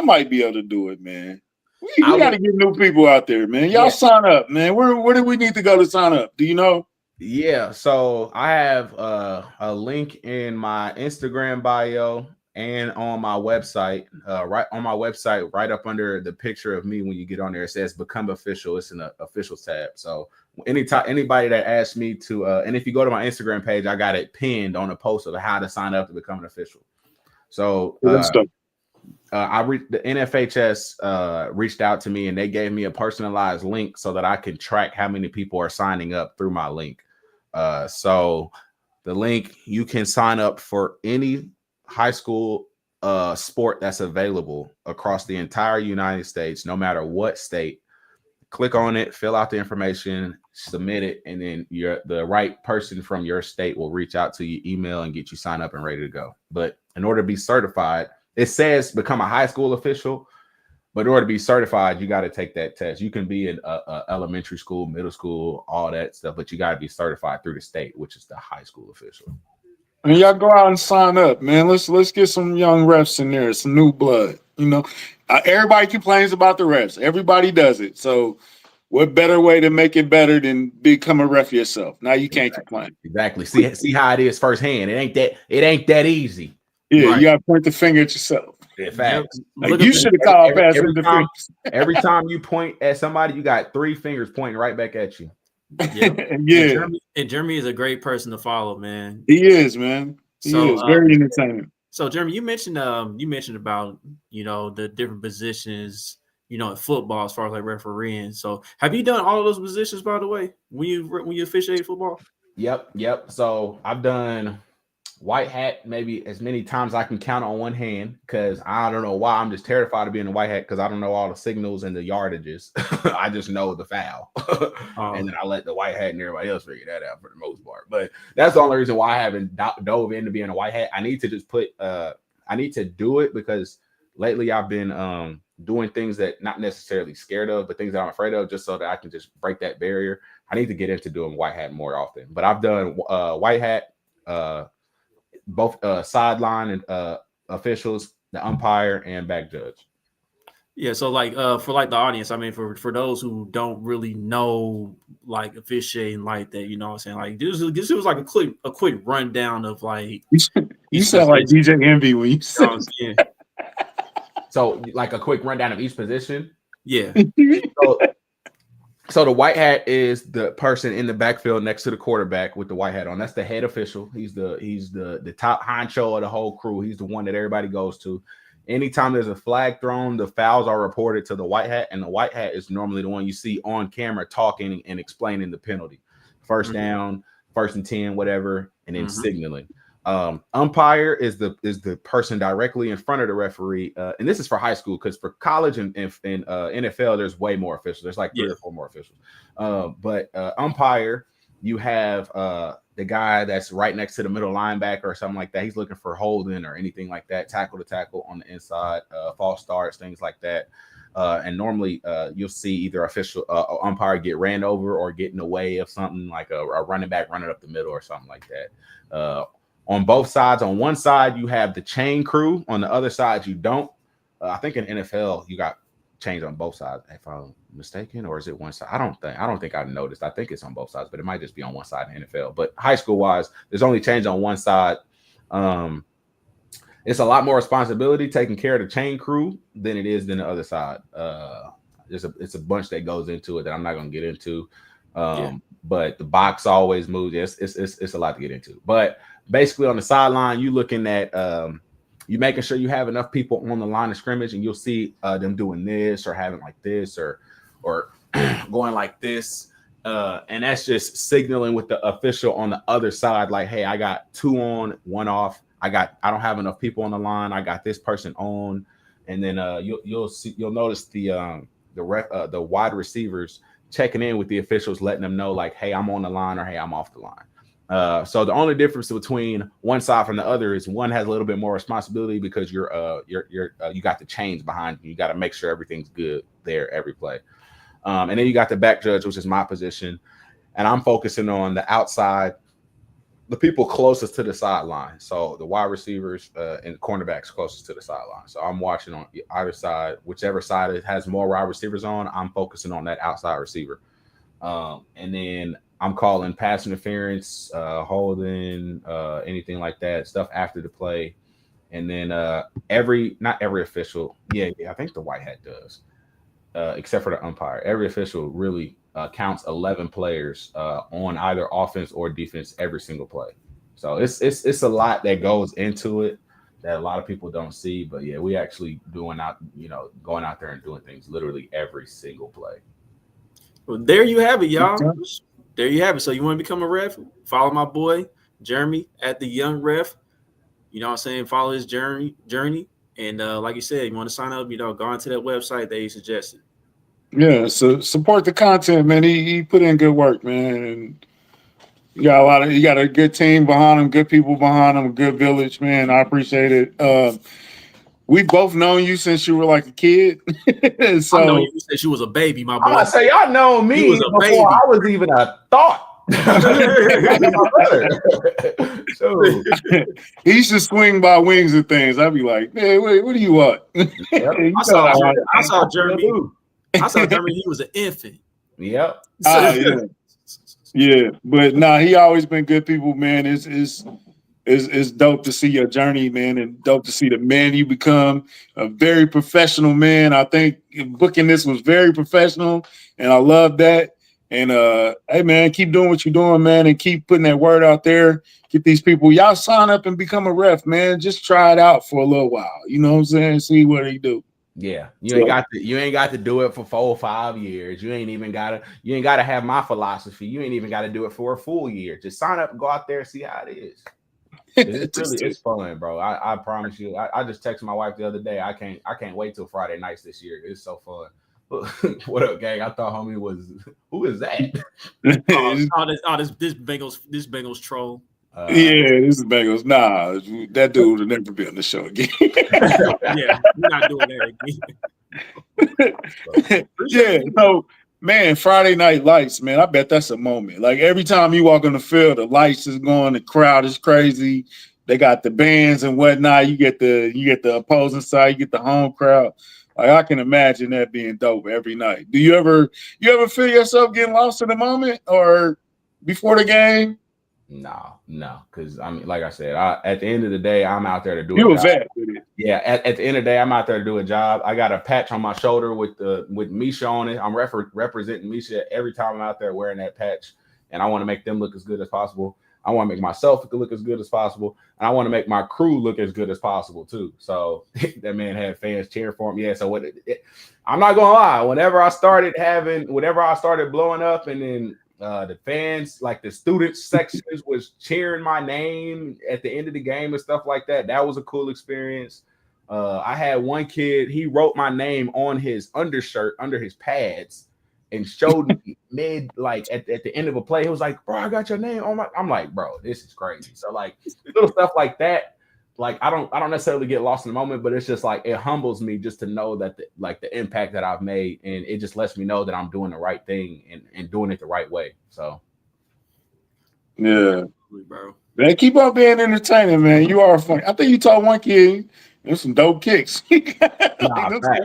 might be able to do it, man. We got to get new people out there, man. Y'all sign up, man. Where do we need to go to sign up? Do you know? Yeah. So I have a link in my Instagram bio. And on my website, right up under the picture of me, when you get on there, it says "Become Official." It's in the officials tab. So anybody that asks me to, and if you go to my Instagram page, I got it pinned on a post of how to sign up to become an official. So the NFHS reached out to me and they gave me a personalized link so that I can track how many people are signing up through my link. So the link, you can sign up for any high school sport that's available across the entire United States, no matter what state. Click on it, fill out the information, submit it, and then the right person from your state will reach out to you, email, and get you signed up and ready to go. But in order to be certified, it says become a high school official, but in order to be certified, you got to take that test. You can be in a elementary school, middle school, all that stuff, but you got to be certified through the state, which is the high school official. And y'all go out and sign up, man. Let's get some young refs in there, some new blood. Everybody complains about the refs. Everybody does it. So, what better way to make it better than become a ref yourself? Now you can't complain. Exactly. See how it is firsthand. It ain't that easy. Yeah, right. You gotta point the finger at yourself. In fact, you should have called pass interference. Every time you point at somebody, you got 3 fingers pointing right back at you. Yeah. And Jeremy is a great person to follow, man. He is, man. He is very entertaining. So, Jeremy, you mentioned about the different positions, in football as far as like refereeing. So, have you done all of those positions, by the way, when you officiate football? Yep. So I've done white hat maybe as many times I can count on one hand, because I don't know why I'm just terrified of being a white hat, because I don't know all the signals and the yardages. I just know the foul. And then I let the white hat and everybody else figure that out for the most part. But that's the only reason why I haven't dove into being a white hat. I need to just I need to do it, because lately I've been doing things that not necessarily scared of, but things that I'm afraid of, just so that I can just break that barrier. I need to get into doing white hat more often. But I've done white hat, both sideline and officials, the umpire, and back judge. Yeah, so like for like the audience, I mean, for those who don't really know like officiating like that, what I'm saying? Like this was like a quick rundown of like you sound like DJ Envy when you say So like a quick rundown of each position. Yeah. So the white hat is the person in the backfield next to the quarterback with the white hat on. That's the head official. He's the top honcho of the whole crew. He's the one that everybody goes to. Anytime there's a flag thrown, the fouls are reported to the white hat, and the white hat is normally the one you see on camera talking and explaining the penalty. First down, 1st and 10, whatever, and then signaling. Umpire is the person directly in front of the referee, and this is for high school, because for college and NFL, there's way more officials. There's like 3 or 4 more officials. But umpire, you have the guy that's right next to the middle linebacker or something like that. He's looking for holding or anything like that, tackle to tackle on the inside, false starts, things like that. And normally you'll see either official umpire get ran over or get in the way of something, like a running back running up the middle or something like that. On both sides, on one side you have the chain crew, on the other side you don't. I think in NFL you got chains on both sides, if I'm mistaken, or is it one side? I don't think I've noticed. I think it's on both sides, but it might just be on one side in NFL. But high school wise, there's only chains on one side. It's a lot more responsibility taking care of the chain crew than it is than the other side. It's a bunch that goes into it that I'm not going to get into. But the box always moves. It's a lot to get into. But basically on the sideline, you looking at you making sure you have enough people on the line of scrimmage, and you'll see them doing this or having like this or going like this. And that's just signaling with the official on the other side, like, hey, I got 2 on, 1 off. I don't have enough people on the line. I got this person on. And then you'll notice the wide receivers checking in with the officials, letting them know like, hey, I'm on the line, or hey, I'm off the line. So the only difference between one side from the other is one has a little bit more responsibility because you got the chains behind you. You got to make sure everything's good there every play. And then you got the back judge, which is my position, and I'm focusing on the outside, the people closest to the sideline. So the wide receivers and cornerbacks closest to the sideline. So I'm watching on either side, whichever side it has more wide receivers on, I'm focusing on that outside receiver. And then I'm calling pass interference, holding, anything like that, stuff after the play. And then not every official, I think the white hat does, except for the umpire. Every official really counts 11 players on either offense or defense every single play. So it's a lot that goes into it that a lot of people don't see. But yeah, we actually going out there and doing things literally every single play. Well, there you have it, y'all. There you have it. So you want to become a ref? Follow my boy Jeremy at the Young Ref. You know what I'm saying? Follow his journey. And like you said, you want to sign up, go onto that website that you suggested. Yeah, so support the content, man. He put in good work, man. And you got a good team behind him, good people behind him, a good village, man. I appreciate it. We both known you since you were like a kid. So I know you since you was a baby, my boy. I say y'all know me before baby. I was even a thought. So he used to swing by wings and things. I'd be like, man, wait, what do you want? Yep. I saw Jeremy. He was an infant. Yep. Yeah. But he always been good people, man. It's dope to see your journey, man, and dope to see the man you become, a very professional man. I think booking this was very professional, and I love that. And hey, man, keep doing what you're doing, man, and keep putting that word out there. Get these people, y'all sign up and become a ref, man. Just try it out for a little while. You know what I'm saying? See what they do. Yeah, you ain't got to do it for 4 or 5 years. You ain't got to have my philosophy. You ain't even got to do it for a full year. Just sign up and go out there and see how it is. It's fun, bro. I promise you. I just texted my wife the other day. I can't wait till Friday nights this year. It's so fun. What up, gang? I thought homie was who is that? This Bengals troll. This is Bengals. Nah, that dude will never be on the show again. Yeah, we're not doing that again. Yeah, so man, Friday Night Lights, man, I bet that's a moment. Like every time you walk on the field, the lights is going, the crowd is crazy. They got the bands and whatnot. You get the opposing side, you get the home crowd. Like I can imagine that being dope every night. Do you ever feel yourself getting lost in the moment or before the game? No, because I mean, like I said, at the end of the day, I'm out there to do a job. Yeah, at the end of the day, I'm out there to do a job. I got a patch on my shoulder with Misha on it. I'm representing Misha every time I'm out there wearing that patch, and I want to make them look as good as possible. I want to make myself look as good as possible, and I want to make my crew look as good as possible too. So that man had fans cheering for him. Yeah. So I'm not gonna lie. Whenever I started blowing up, and then the fans, like the student sections, was cheering my name at the end of the game and stuff like that. That was a cool experience. I had one kid, he wrote my name on his undershirt under his pads and showed me mid, like at the end of a play. He was like, bro, I got your name on my. I'm like, bro, this is crazy. So like little stuff like that, like I don't necessarily get lost in the moment, but it's just like it humbles me just to know that the impact that I've made, and it just lets me know that I'm doing the right thing and doing it the right way. So yeah, bro. Man, keep on being entertaining, man. You are funny. I think you taught one kid. There's some dope kicks.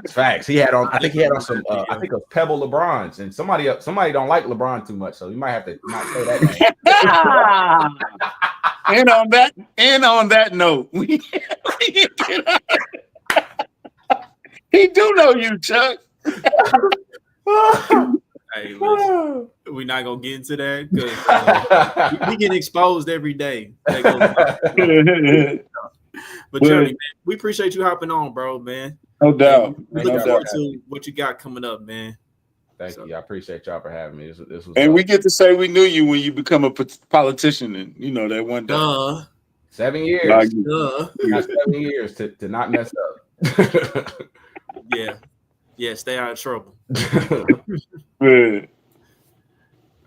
Facts. He had on. I think he had on some. I think of Pebble LeBrons, and somebody don't like LeBron too much, so you might have to not say that name. and on that note, he do know you, Chuck. Hey, listen, we're not gonna get into that because we get exposed every day. But Jeremy, man, we appreciate you hopping on, bro, man. No doubt. We look forward to what you got coming up, man. Thank you. I apprecight y'all for having me. This was and we get to say we knew you when you become a politician, and you know that one day. 7 years. Not 7 years to not mess up. Yeah. Stay out of trouble. Good.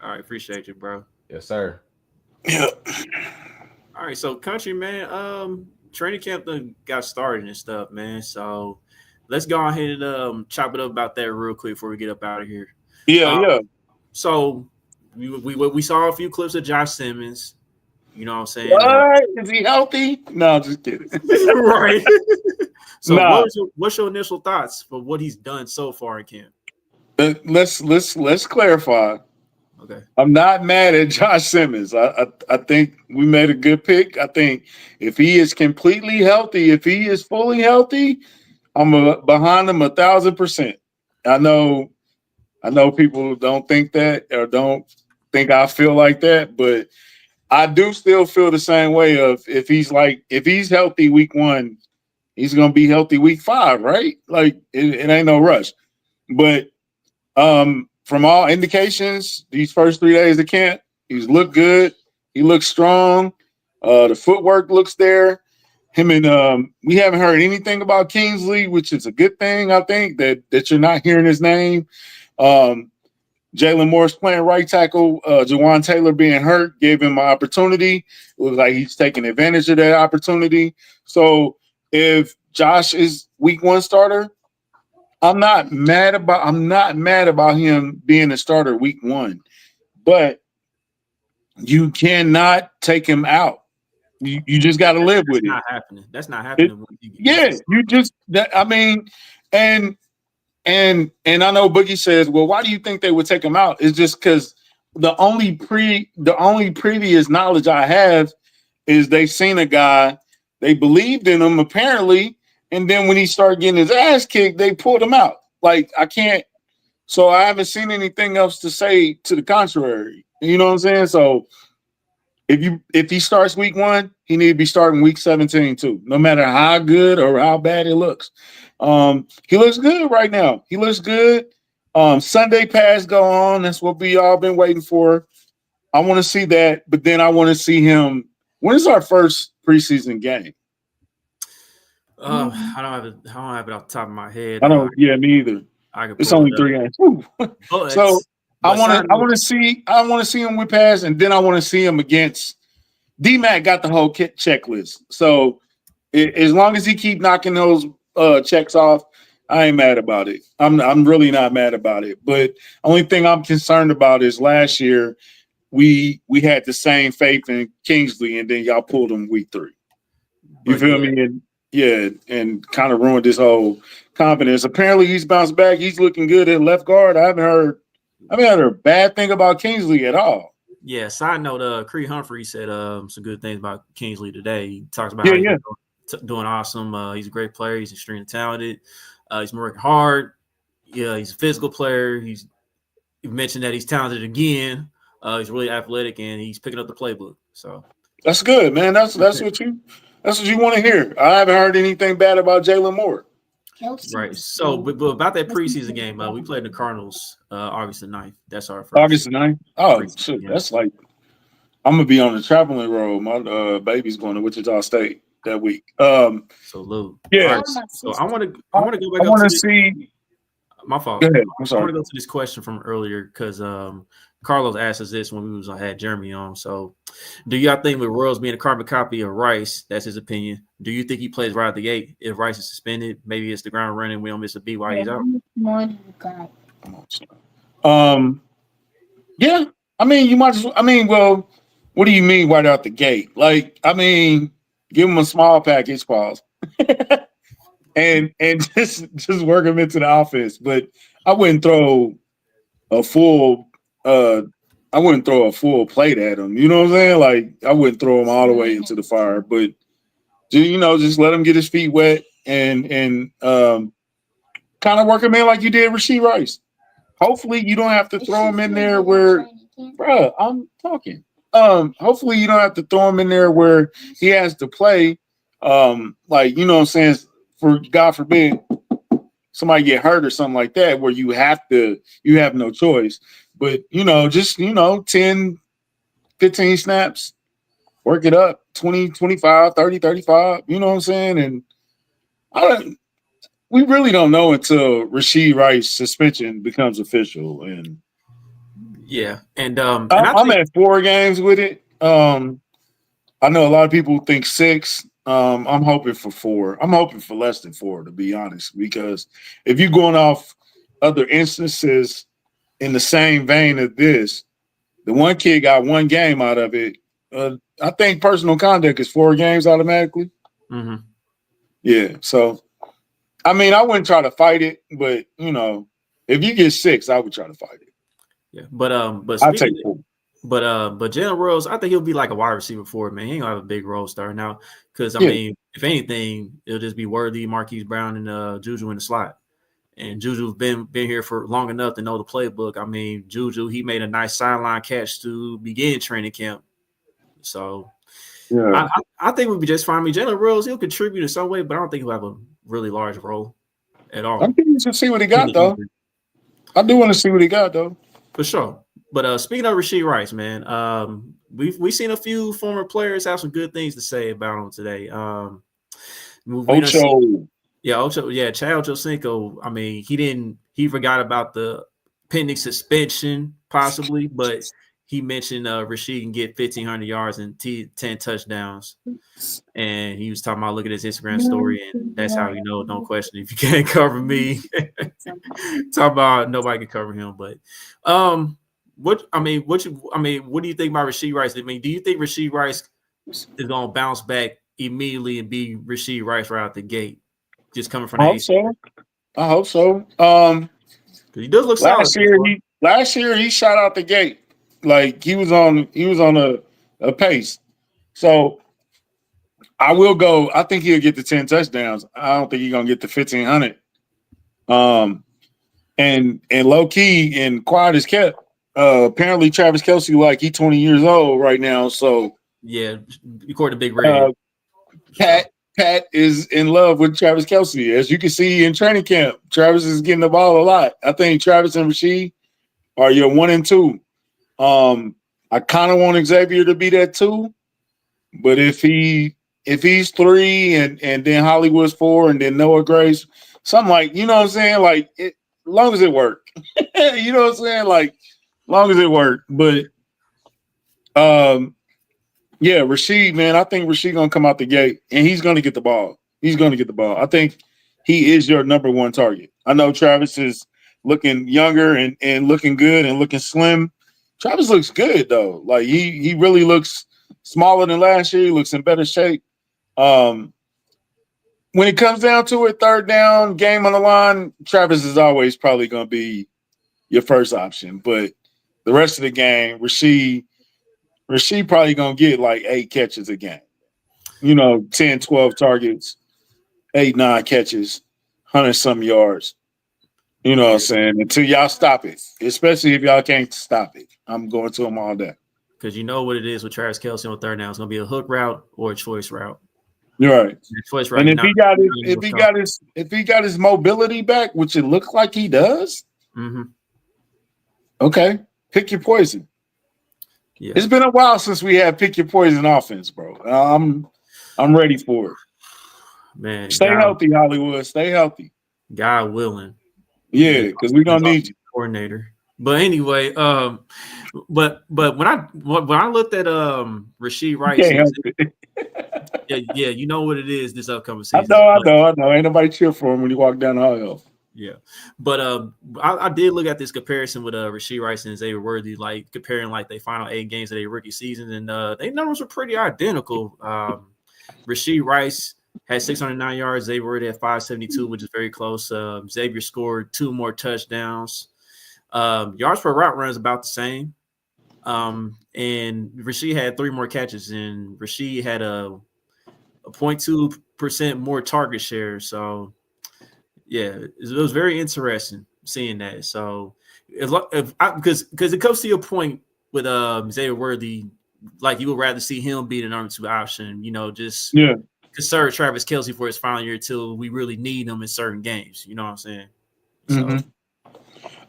All right, appreciate you, bro. Yes, sir. Yeah. All right, so country, man. Training camp got started and stuff, man. So let's go ahead and chop it up about that real quick before we get up out of here. Yeah. So we saw a few clips of Josh Simmons. You know what I'm saying? What? Is he healthy? No, just kidding. Right. So what's your initial thoughts for what he's done so far in camp? Let's clarify. Okay. I'm not mad at Josh Simmons. I think we made a good pick. I think if he is completely healthy, if he is fully healthy, I'm behind him 1,000%. I know people don't think that or don't think I feel like that, but I do still feel the same way of if he's healthy week 1, he's gonna be healthy week 5, right? Like it ain't no rush. But from all indications, these first 3 days of camp, he's looked good. He looks strong. The footwork looks there. Him and we haven't heard anything about Kingsley, which is a good thing. I think that you're not hearing his name. Jalen Morris playing right tackle. Jawan Taylor being hurt gave him an opportunity. It looks like he's taking advantage of that opportunity. So if Josh is week 1 starter, I'm not mad about him being a starter week 1, but you cannot take him out. You just got to live with it. That's not happening. And I know Boogie says, well, why do you think they would take him out? It's just because the only previous knowledge I have is they've seen a guy, they believed in him apparently, and then when he started getting his ass kicked, they pulled him out. Like I haven't seen anything else to say to the contrary. You know what I'm saying? So if he starts week 1, he need to be starting week 17 too, no matter how good or how bad it looks. He looks good right now. He looks good. Sunday pass go on. That's what we all been waiting for. I want to see that, but then I want to see him. When is our first preseason game? I don't have it off the top of my head. I don't. Yeah, me either. It's only 3 games. So I want to see him with pass, and then I want to see him against D-Mac. Got the whole checklist. So as long as he keep knocking those checks off, I ain't mad about it. I'm really not mad about it. But only thing I'm concerned about is last year we had the same faith in Kingsley, and then y'all pulled him week 3. You feel me? And kind of ruined this whole confidence. Apparently, he's bounced back. He's looking good at left guard. I haven't heard a bad thing about Kingsley at all. Yeah. Side note, Creed Humphrey said some good things about Kingsley today. He talks about how he's doing awesome. He's a great player. He's extremely talented. He's working hard. Yeah, he's a physical player. He mentioned that he's talented again. He's really athletic, and he's picking up the playbook. So that's good, man. That's what you want to hear. I haven't heard anything bad about Jalen Moore. Right. So, but about that preseason game, we played the Cardinals August the 9th. That's our first August the 9th? Oh, shit. Game. That's like, I'm going to be on the traveling road. My baby's going to Wichita State that week. Salute. Yeah. Right. So I want to go back I up want to to see. my fault. Go ahead. I'm I want sorry. to go to this question from earlier because Carlos asked us this when we had Jeremy on. So, do y'all think with Royals being a carbon copy of Rice, that's his opinion? Do you think he plays right out the gate if Rice is suspended? Maybe it's the ground running. We don't miss a beat while he's out. Yeah. I mean, you might as well. I mean, well, what do you mean right out the gate? Like, I mean, give him a small package, pause, and just work him into the offense. But I wouldn't throw a full. I wouldn't throw a full plate at him. You know what I'm saying? Like, I wouldn't throw him all the way into the fire, but just let him get his feet wet and kind of work him in like you did Rashee Rice. Hopefully, you don't have to throw him in there where, bro, I'm talking. Hopefully, you don't have to throw him in there where he has to play. Like, you know what I'm saying? For God forbid, somebody get hurt or something like that, where you have no choice. But, just 10, 15 snaps, work it up, 20, 25, 30, 35, you know what I'm saying? And we really don't know until Rashee Rice suspension becomes official. And yeah, and I'm at 4 games with it. I know a lot of people think 6. I'm hoping for 4. I'm hoping for less than 4, to be honest, because if you're going off other instances in the same vein of this, the one kid got 1 game out of it. I think personal conduct is 4 games automatically. Mm-hmm. Yeah. So, I mean, I wouldn't try to fight it, but if you get 6, I would try to fight it. Yeah, but I'll take 4. But Jalen Rose, I think he'll be like a wide receiver for it, man. He ain't gonna have a big role starting out because I mean, if anything, it'll just be Worthy, Marquise Brown, and Juju in the slot. And Juju's been here for long enough to know the playbook. I mean, Juju, he made a nice sideline catch to begin training camp. So yeah, I think we'll be just fine. I mean, Jalen Rose, he'll contribute in some way, but I don't think he'll have a really large role at all. I'm curious to see what he got, though. I do want to see what he got, though. For sure. But speaking of Rashee Rice, man, we've seen a few former players have some good things to say about him today. Ocho. Chad Ochocinco. I mean, he forgot about the pending suspension, possibly, but he mentioned Rashee can get 1,500 yards and 10 touchdowns. And he was talking about looking at his Instagram story, and that's how no question if you can't cover me. Talk about nobody can cover him, but what do you think about Rashee Rice? I mean, do you think Rashee Rice is gonna bounce back immediately and be Rashee Rice right out the gate, just coming from the I hope so. He does look solid. Last year he shot out the gate like he was on a pace. So I will go. I think he'll get the 10 touchdowns. I don't think he's gonna get the 1,500. And low key and quiet as kept. Apparently Travis Kelce, like, he's 20 years old right now. So yeah, according to Big Red. Pat is in love with Travis Kelce. As you can see in training camp, Travis is getting the ball a lot. I think Travis and Rashee are your 1 and 2. I kind of want Xavier to be that 2, but if he's 3 and then Hollywood's 4 and then Noah Grace, something like, you know what I'm saying? Like, as long as it work. You know what I'm saying? Like, long as it work. But yeah, Rashee, man, I think Rashee gonna come out the gate and he's gonna get the ball. I think he is your number 1 target. I know Travis is looking younger and looking good and looking slim. Travis looks good though. Like he really looks smaller than last year. He looks in better shape. When it comes down to it, 3rd down, game on the line, Travis is always probably gonna be your first option. But the rest of the game, Rashee probably going to get like 8 catches a game. 10, 12 targets, 8, 9 catches, 100-some yards. You know what I'm saying? Until y'all stop it, especially if y'all can't stop it. I'm going to him all day. because you know what it is with Travis Kelce on third down. It's going to be a hook route or a choice route. You're right. Choice route. And if he got his mobility back, which it looked like he does, okay, pick your poison. Yeah. It's been a while since we had pick your poison offense, bro. I'm ready for it. Man, stay healthy, Hollywood. Stay healthy. God willing. Yeah, because we're gonna need you, coordinator. But anyway, but when I looked at Rashee Rice, yeah, you know what it is this upcoming season. I know. Ain't nobody cheer for him when you walk down the aisle. Yeah, but I did look at this comparison with Rashee Rice and Xavier Worthy, like comparing like their final 8 games of their rookie season, and their numbers were pretty identical. Rashee Rice had 609 yards. Xavier Worthy had 572, which is very close. Xavier scored 2 more touchdowns. Yards per route run is about the same. And Rashee had 3 more catches, and Rashee had a 0.2% more target share. So, yeah, it was very interesting seeing that. So, because it comes to your point with Xavier Worthy, like you would rather see him be the number 2 option, just conserve Travis Kelce for his final year till we really need him in certain games. You know what I'm saying? So.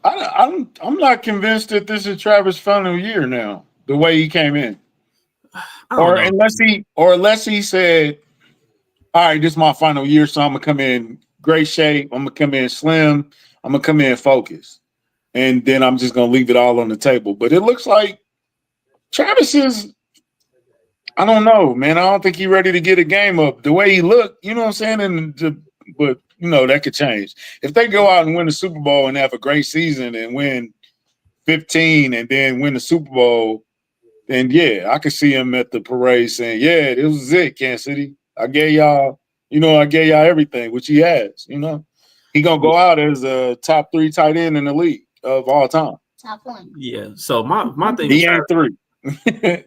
I'm not convinced that this is Travis' final year now. The way he came in, unless he said, "All right, this is my final year, so I'm gonna come in great shape. I'm gonna come in slim. I'm gonna come in focused, and then I'm just gonna leave it all on the table." But it looks like Travis is. I don't know, man. I don't think he's ready to get a game up the way he looked. You know what I'm saying? But that could change. If they go out and win the Super Bowl and have a great season and win 15 and then win the Super Bowl, then yeah, I could see him at the parade saying, "Yeah, this was it, Kansas City. I gave y'all everything," which he has. He gonna go out as a top 3 tight end in the league of all time. Top 1. Yeah. So my thing. He ain't 3.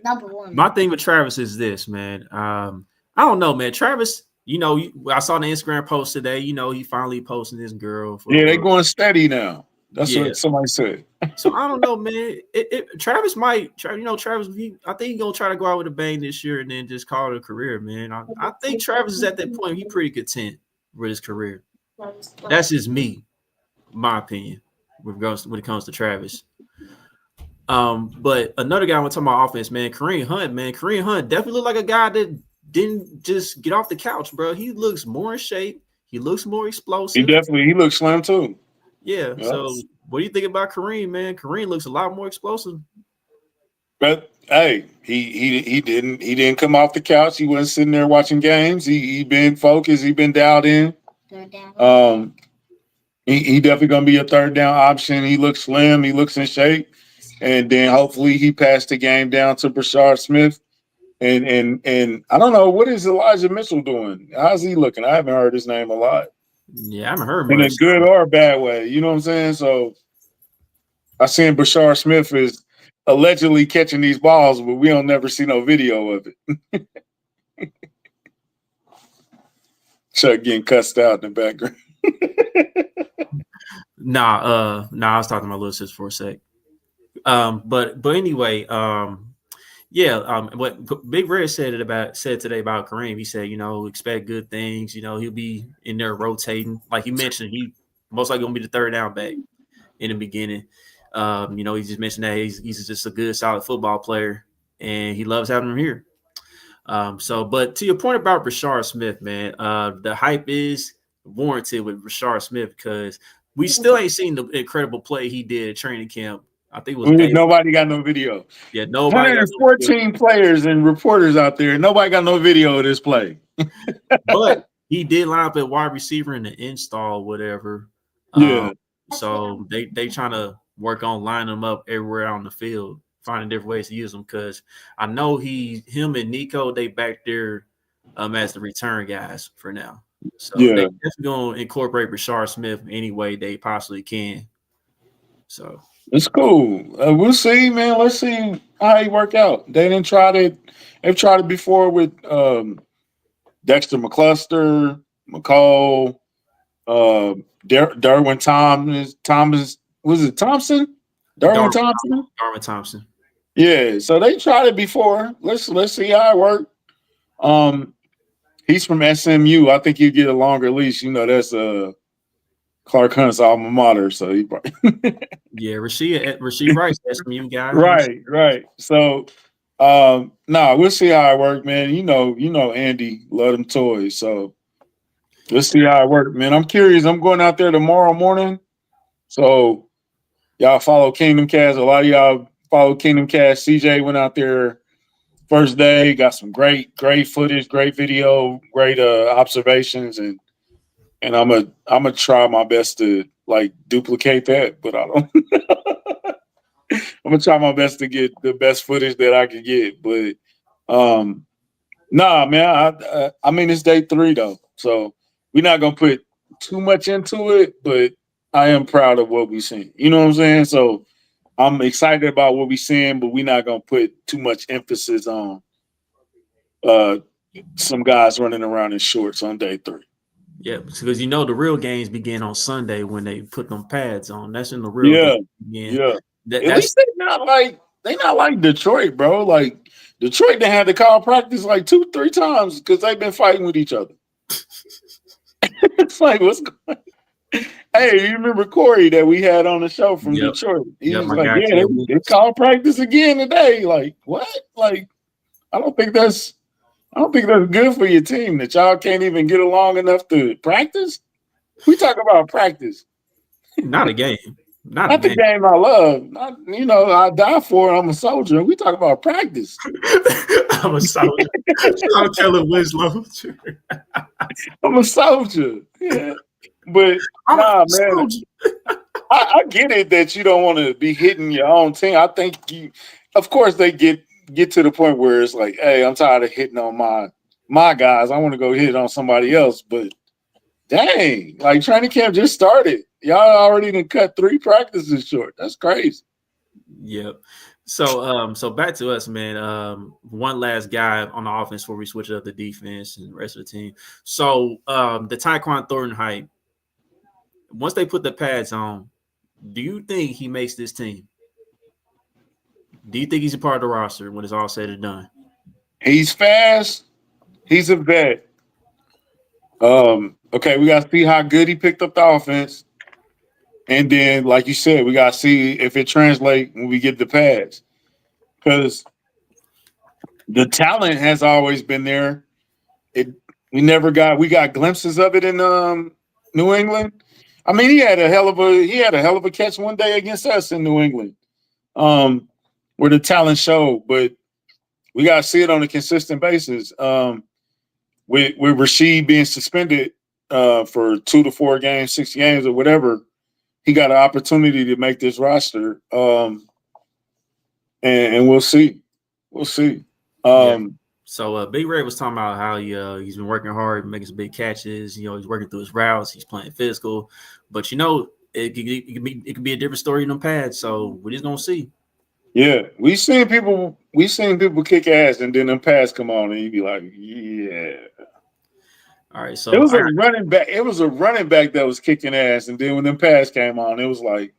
Number 1. My thing with Travis is this, man. I don't know, man. Travis, I saw the Instagram post today. He finally posted his girl. They going steady now. That's what somebody said. So I don't know, man. Travis might, Travis. I think he's gonna try to go out with a bang this year and then just call it a career, man. I think Travis is at that point. He's pretty content with his career. That's just me, my opinion, when it comes to Travis. But another guy I want to talk about offense, man, Kareem Hunt, man. Kareem Hunt definitely looked like a guy that didn't just get off the couch, bro. He looks more in shape. He looks more explosive. He looks slim too. Yeah. Yes. So what do you think about Kareem, man? Kareem looks a lot more explosive. But hey, he didn't come off the couch. He wasn't sitting there watching games. He been focused. He been dialed in. He definitely gonna be a third down option. He looks slim. He looks in shape. And then hopefully he passed the game down to Brashard Smith. And I don't know, what is Elijah Mitchell doing? How's he looking? I haven't heard his name a lot. Yeah, I haven't heard much. In a good or a bad way. You know what I'm saying? So I seen Brashard Smith is allegedly catching these balls, but we don't never see no video of it. Chuck getting cussed out in the background. Nah, I was talking to my little sis for a sec. But anyway, what Big Red said today about Kareem. He said, expect good things. He'll be in there rotating. Like he mentioned, he most likely gonna be the third down back in the beginning. He just mentioned that he's just a good, solid football player, and he loves having him here. But to your point about Brashard Smith, man, the hype is warranted with Brashard Smith because we still ain't seen the incredible play he did at training camp. I think it was nobody got no video. Yeah, nobody. 114 players and reporters out there. Nobody got no video of this play. But he did line up at wide receiver in the install, whatever. Yeah. So they trying to work on lining them up everywhere on the field, finding different ways to use them. Because I know him and Nico, they back there as the return guys for now. So they're definitely gonna incorporate Brashard Smith any way they possibly can. So. It's cool. We'll see, man. Let's see how he work out. They didn't try it. They've tried it before with Dexter McCluster, McCall, Derwin Thomas. Was it Thompson? Darwin Thompson. Yeah, so they tried it before. Let's see how it worked. He's from SMU. I think he'd get a longer leash. You know, that's Clark Hunt's alma mater. So he probably Yeah, Rasheed Rice, SMU guy. right. So we'll see how it works, man. You know Andy love them toys. So let's see how it works, man. I'm curious. I'm going out there tomorrow morning. So y'all follow Kingdom Cast. A lot of y'all follow Kingdom Cast. CJ went out there first day, got some great footage, great video, great observations, and I'm gonna try my best to like duplicate that, but I don't. I'm gonna try my best to get the best footage that I can get, but nah, man. I mean, it's day 3 though, so we're not gonna put too much into it, but I am proud of what we've seen. You know what I'm saying? So I'm excited about what we're seeing, but we're not gonna put too much emphasis on some guys running around in shorts on day 3. Yeah, because the real games begin on Sunday when they put them pads on. That's in the real Yeah, game begin. yeah. At That's least they not like Detroit, bro. Like Detroit, they had to call practice like 2-3 times because they've been fighting with each other. It's like what's going. Hey, you remember Corey that we had on the show from Detroit? He was my like, guy, "Yeah, they called practice again today." Like what? Like I don't think that's good for your team that y'all can't even get along enough to practice. We talk about practice. not a game. Not the game I love. Not, I die for it. I'm a soldier. We talk about practice. I'm a soldier. I'm telling Winslow. I'm a soldier. Yeah. But man, I get it that you don't want to be hitting your own team. I think of course they get to the point where it's like, hey, I'm tired of hitting on my guys. I want to go hit on somebody else. But dang, like training camp just started. Y'all already done cut 3 practices short. That's crazy. Yep. So back to us, man. One last guy on the offense before we switch up the defense and the rest of the team. So the Tyquan Thornton hype. Once they put the pads on, do you think he makes this team? Do you think he's a part of the roster when it's all said and done? He's fast. He's a vet. Okay, we got to see how good he picked up the offense. And then, like you said, we got to see if it translates when we get the pads. Because the talent has always been there. We got glimpses of it in New England. I mean, he had a hell of a catch one day against us in New England, where the talent showed. But we got to see it on a consistent basis. With Rasheed being suspended for 2 to 4 games, 6 games, or whatever, he got an opportunity to make this roster, and we'll see. We'll see. So Big Red was talking about how he's been working hard, making some big catches. He's working through his routes. He's playing physical, but it could be a different story in them pads. So we're just gonna see. Yeah, we've seen people kick ass, and then them pads come on, and you be like, yeah. All right, so it was a running back. It was a running back that was kicking ass, and then when them pads came on, it was like,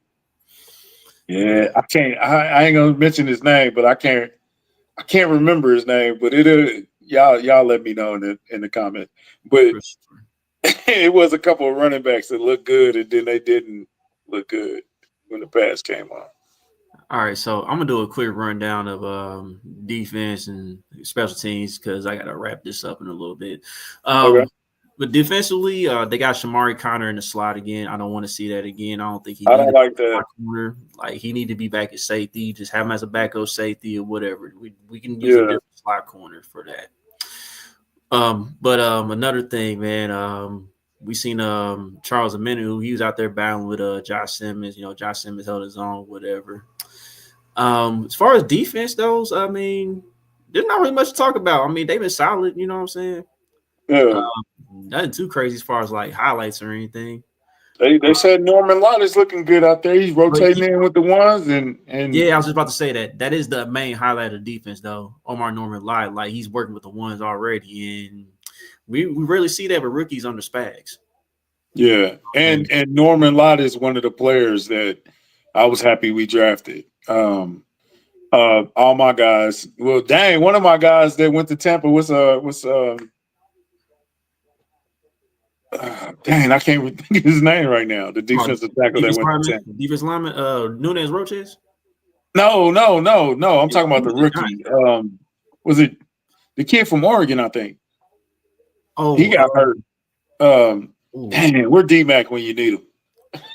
yeah, I can't. I ain't gonna mention his name, but I can't remember his name. But y'all let me know in the comments. But it was a couple of running backs that looked good, and then they didn't look good when the pads came on. All right, so I'm gonna do a quick rundown of defense and special teams because I gotta wrap this up in a little bit. Okay. But defensively, they got Shamari Connor in the slot again. I don't want to see that again. I don't think I don't like that. Corner. Like he need to be back at safety. Just have him as a backup safety or whatever. We can use a different slot corner for that. But another thing, man. We seen Charles Aminu. He was out there battling with Josh Simmons. Josh Simmons held his own, whatever. As far as defense goes, I mean, there's not really much to talk about. I mean, they've been solid. You know what I'm saying? Yeah. Nothing too crazy as far as like highlights or anything. They said Norman Lott is looking good out there. He's rotating in with the ones and yeah, I was just about to say that is the main highlight of defense though. Omar Norman Lott, like he's working with the ones already, and we rarely see that with rookies under Spags. Yeah, and Norman Lott is one of the players that I was happy we drafted. All my guys. Well, dang, one of my guys that went to Tampa was dang, I can't even think of his name right now. The defensive tackle that went to Tampa. Defensive lineman, Nunez Roches. No. I'm talking about the rookie. Was it the kid from Oregon? I think. Oh, he got hurt. Dang, we're D-Mac when you need him.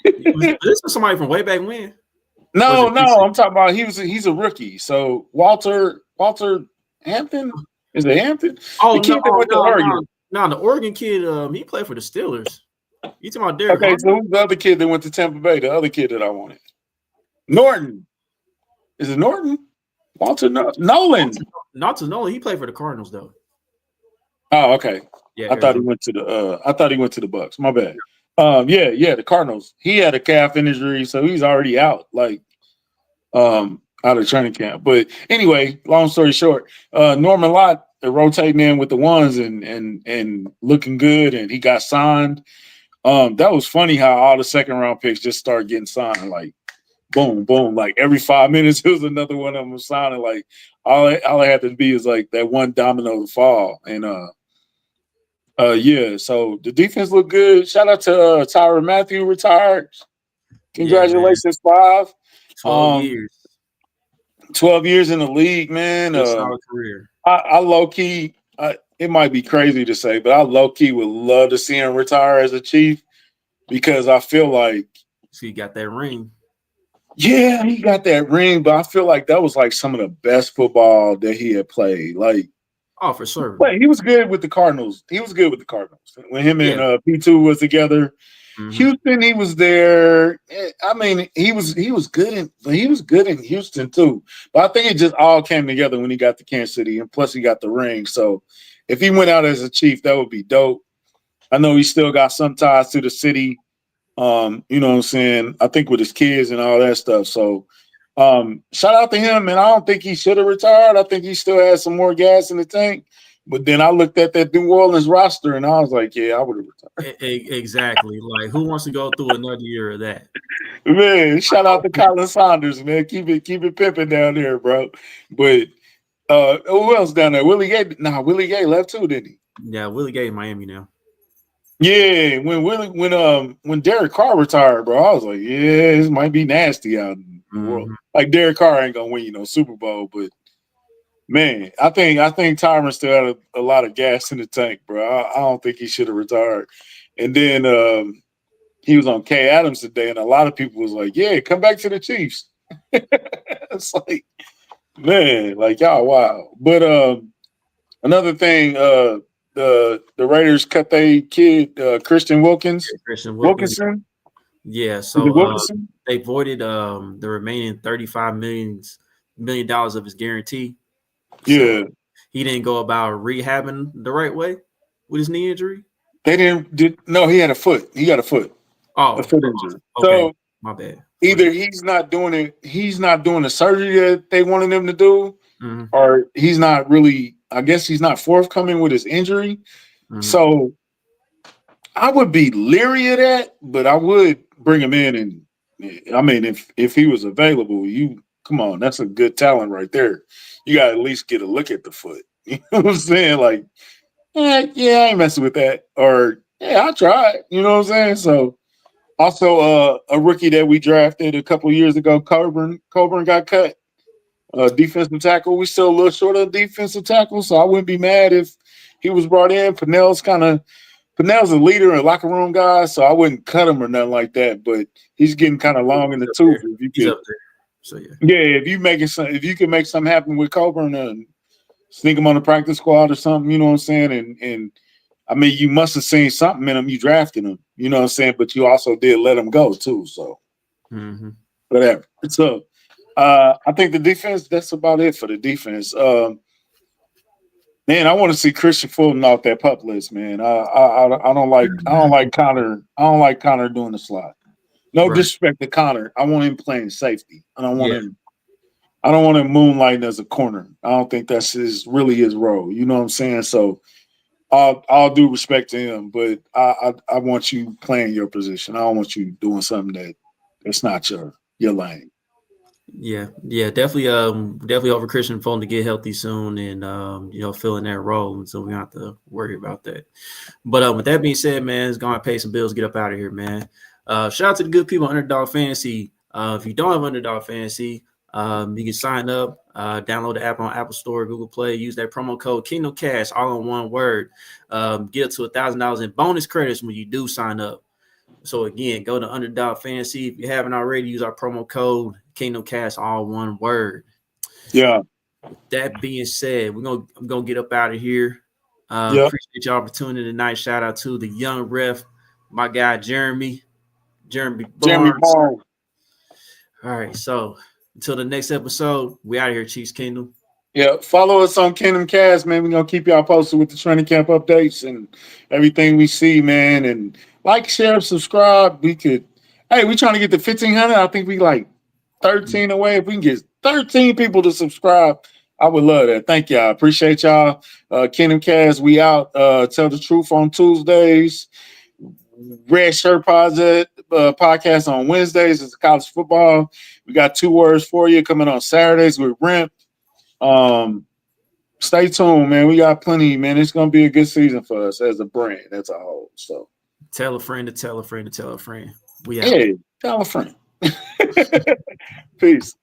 This is somebody from way back when. No, I'm talking about he's a rookie. So Walter Hampton, is it Hampton? Oh, the kid that went to Oregon. No, the Oregon kid, he played for the Steelers. You talking about Derek? Okay, so who's the other kid that went to Tampa Bay? The other kid that I wanted, Norton. Is it Norton? Walter Nolan. Not to Nolan. He played for the Cardinals though. Oh, okay. Yeah, I thought he went to the Bucks. My bad. The Cardinals. He had a calf injury, so he's already out. Out of training camp. But anyway, long story short, Norman Lott rotating in with the ones and looking good, and he got signed. That was funny how all the second round picks just started getting signed, like boom, boom, like every 5 minutes there was another one of them signing. Like all I had to be is like that one domino to fall. And so the defense looked good. Shout out to Tyrann Mathieu retired. Congratulations, 5. 12 years. 12 years in the league, man. Solid career. I low-key, it might be crazy to say, but I low-key would love to see him retire as a Chief because I feel like he got that ring. Yeah, he got that ring, but I feel like that was like some of the best football that he had played. Like, oh, for sure. But he was good with the Cardinals. When him and P2 was together. Mm-hmm. Houston, he was there. I mean, he was good in Houston too. But I think it just all came together when he got to Kansas City, and plus he got the ring. So if he went out as a Chief, that would be dope. I know he still got some ties to the city. You know what I'm saying? I think with his kids and all that stuff. So shout out to him, and I don't think he should have retired. I think he still has some more gas in the tank. But then I looked at that New Orleans roster, and I was like, yeah, I would have retired. Exactly. Like, who wants to go through another year of that? Man, shout out to Colin Saunders, man. Keep it pimping down there, bro. But who else down there? Willie Gay. Nah, Willie Gay left too, didn't he? Yeah, Willie Gay in Miami now. Yeah, when Derek Carr retired, bro, I was like, yeah, this might be nasty out in the world. Like Derek Carr ain't gonna win, Super Bowl, but man, I think Tyrann still had a lot of gas in the tank, bro. I don't think he should have retired. And then he was on Kay Adams today, and a lot of people was like, yeah, come back to the Chiefs. It's like, man, like y'all wow. But another thing, the Raiders cut their kid Christian Wilkinson. Yeah, so they voided the remaining $35 million of his guarantee. Yeah, so he didn't go about rehabbing the right way with his knee injury. They didn't. No, he had a foot. He got a foot. Oh, a foot injury. Okay. So my bad. Either he's not doing it. He's not doing the surgery that they wanted him to do, or he's not really. I guess he's not forthcoming with his injury. So I would be leery of that, but I would bring him in. And I mean, if he was available, come on, that's a good talent right there. You got to at least get a look at the foot. You know what I'm saying? Like, yeah, I ain't messing with that. Or, yeah, I'll try it. You know what I'm saying? So, also a rookie that we drafted a couple of years ago, Coburn got cut. Defensive tackle. We still a little short of defensive tackle, so I wouldn't be mad if he was brought in. Pennell's a leader, a locker room guy, so I wouldn't cut him or nothing like that. But he's getting kind of long in the tooth. He's up there. So if you can make something happen with Coburn and sneak him on the practice squad or something, you know what I'm saying? And I mean, you must have seen something in him. You drafted him, you know what I'm saying? But you also did let him go too. So whatever. So I think the defense. That's about it for the defense. Man, I want to see Christian Fulton off that pup list, man. I don't like Connor. I don't like Connor doing the slot. No disrespect to Connor. I want him playing safety. I don't want him moonlighting as a corner. I don't think that's really his role. You know what I'm saying? So all due respect to him, but I want you playing your position. I don't want you doing something that's not your lane. Yeah, definitely over Christian Fulton to get healthy soon and fill in that role, and so we don't have to worry about that. But with that being said, man, it's gonna pay some bills, get up out of here, man. Shout out to the good people on Underdog Fantasy. If you don't have Underdog Fantasy, you can sign up, download the app on Apple Store, Google Play, use that promo code Kingdom Cash, all in one word. Get up to $1,000 in bonus credits when you do sign up. So again, go to Underdog Fantasy. If you haven't already, use our promo code Kingdom Cast, all one word. Yeah. That being said, I'm gonna get up out of here. Yep. Appreciate y'all for tuning in tonight. Shout out to the young ref, my guy Jeremi Barnes. Barnes. All right, so until the next episode, we out of here, Chiefs Kingdom. Yeah, follow us on Kingdom Cast, man. We're gonna keep y'all posted with the training camp updates and everything we see, man. And like, share, subscribe. We trying to get to 1,500. I think we like 13 away. If we can get 13 people to subscribe, I would love that. Thank y'all. Appreciate y'all. Kingdom Cast, we out. Tell the truth on Tuesdays. Red Shirt podcast on Wednesdays. It's college football. We got 2 words for you coming on Saturdays with Rent. Stay tuned, man. We got plenty, man. It's gonna be a good season for us as a brand, as a whole. So tell a friend to tell a friend to tell a friend. We out. Hey, tell a friend. Peace.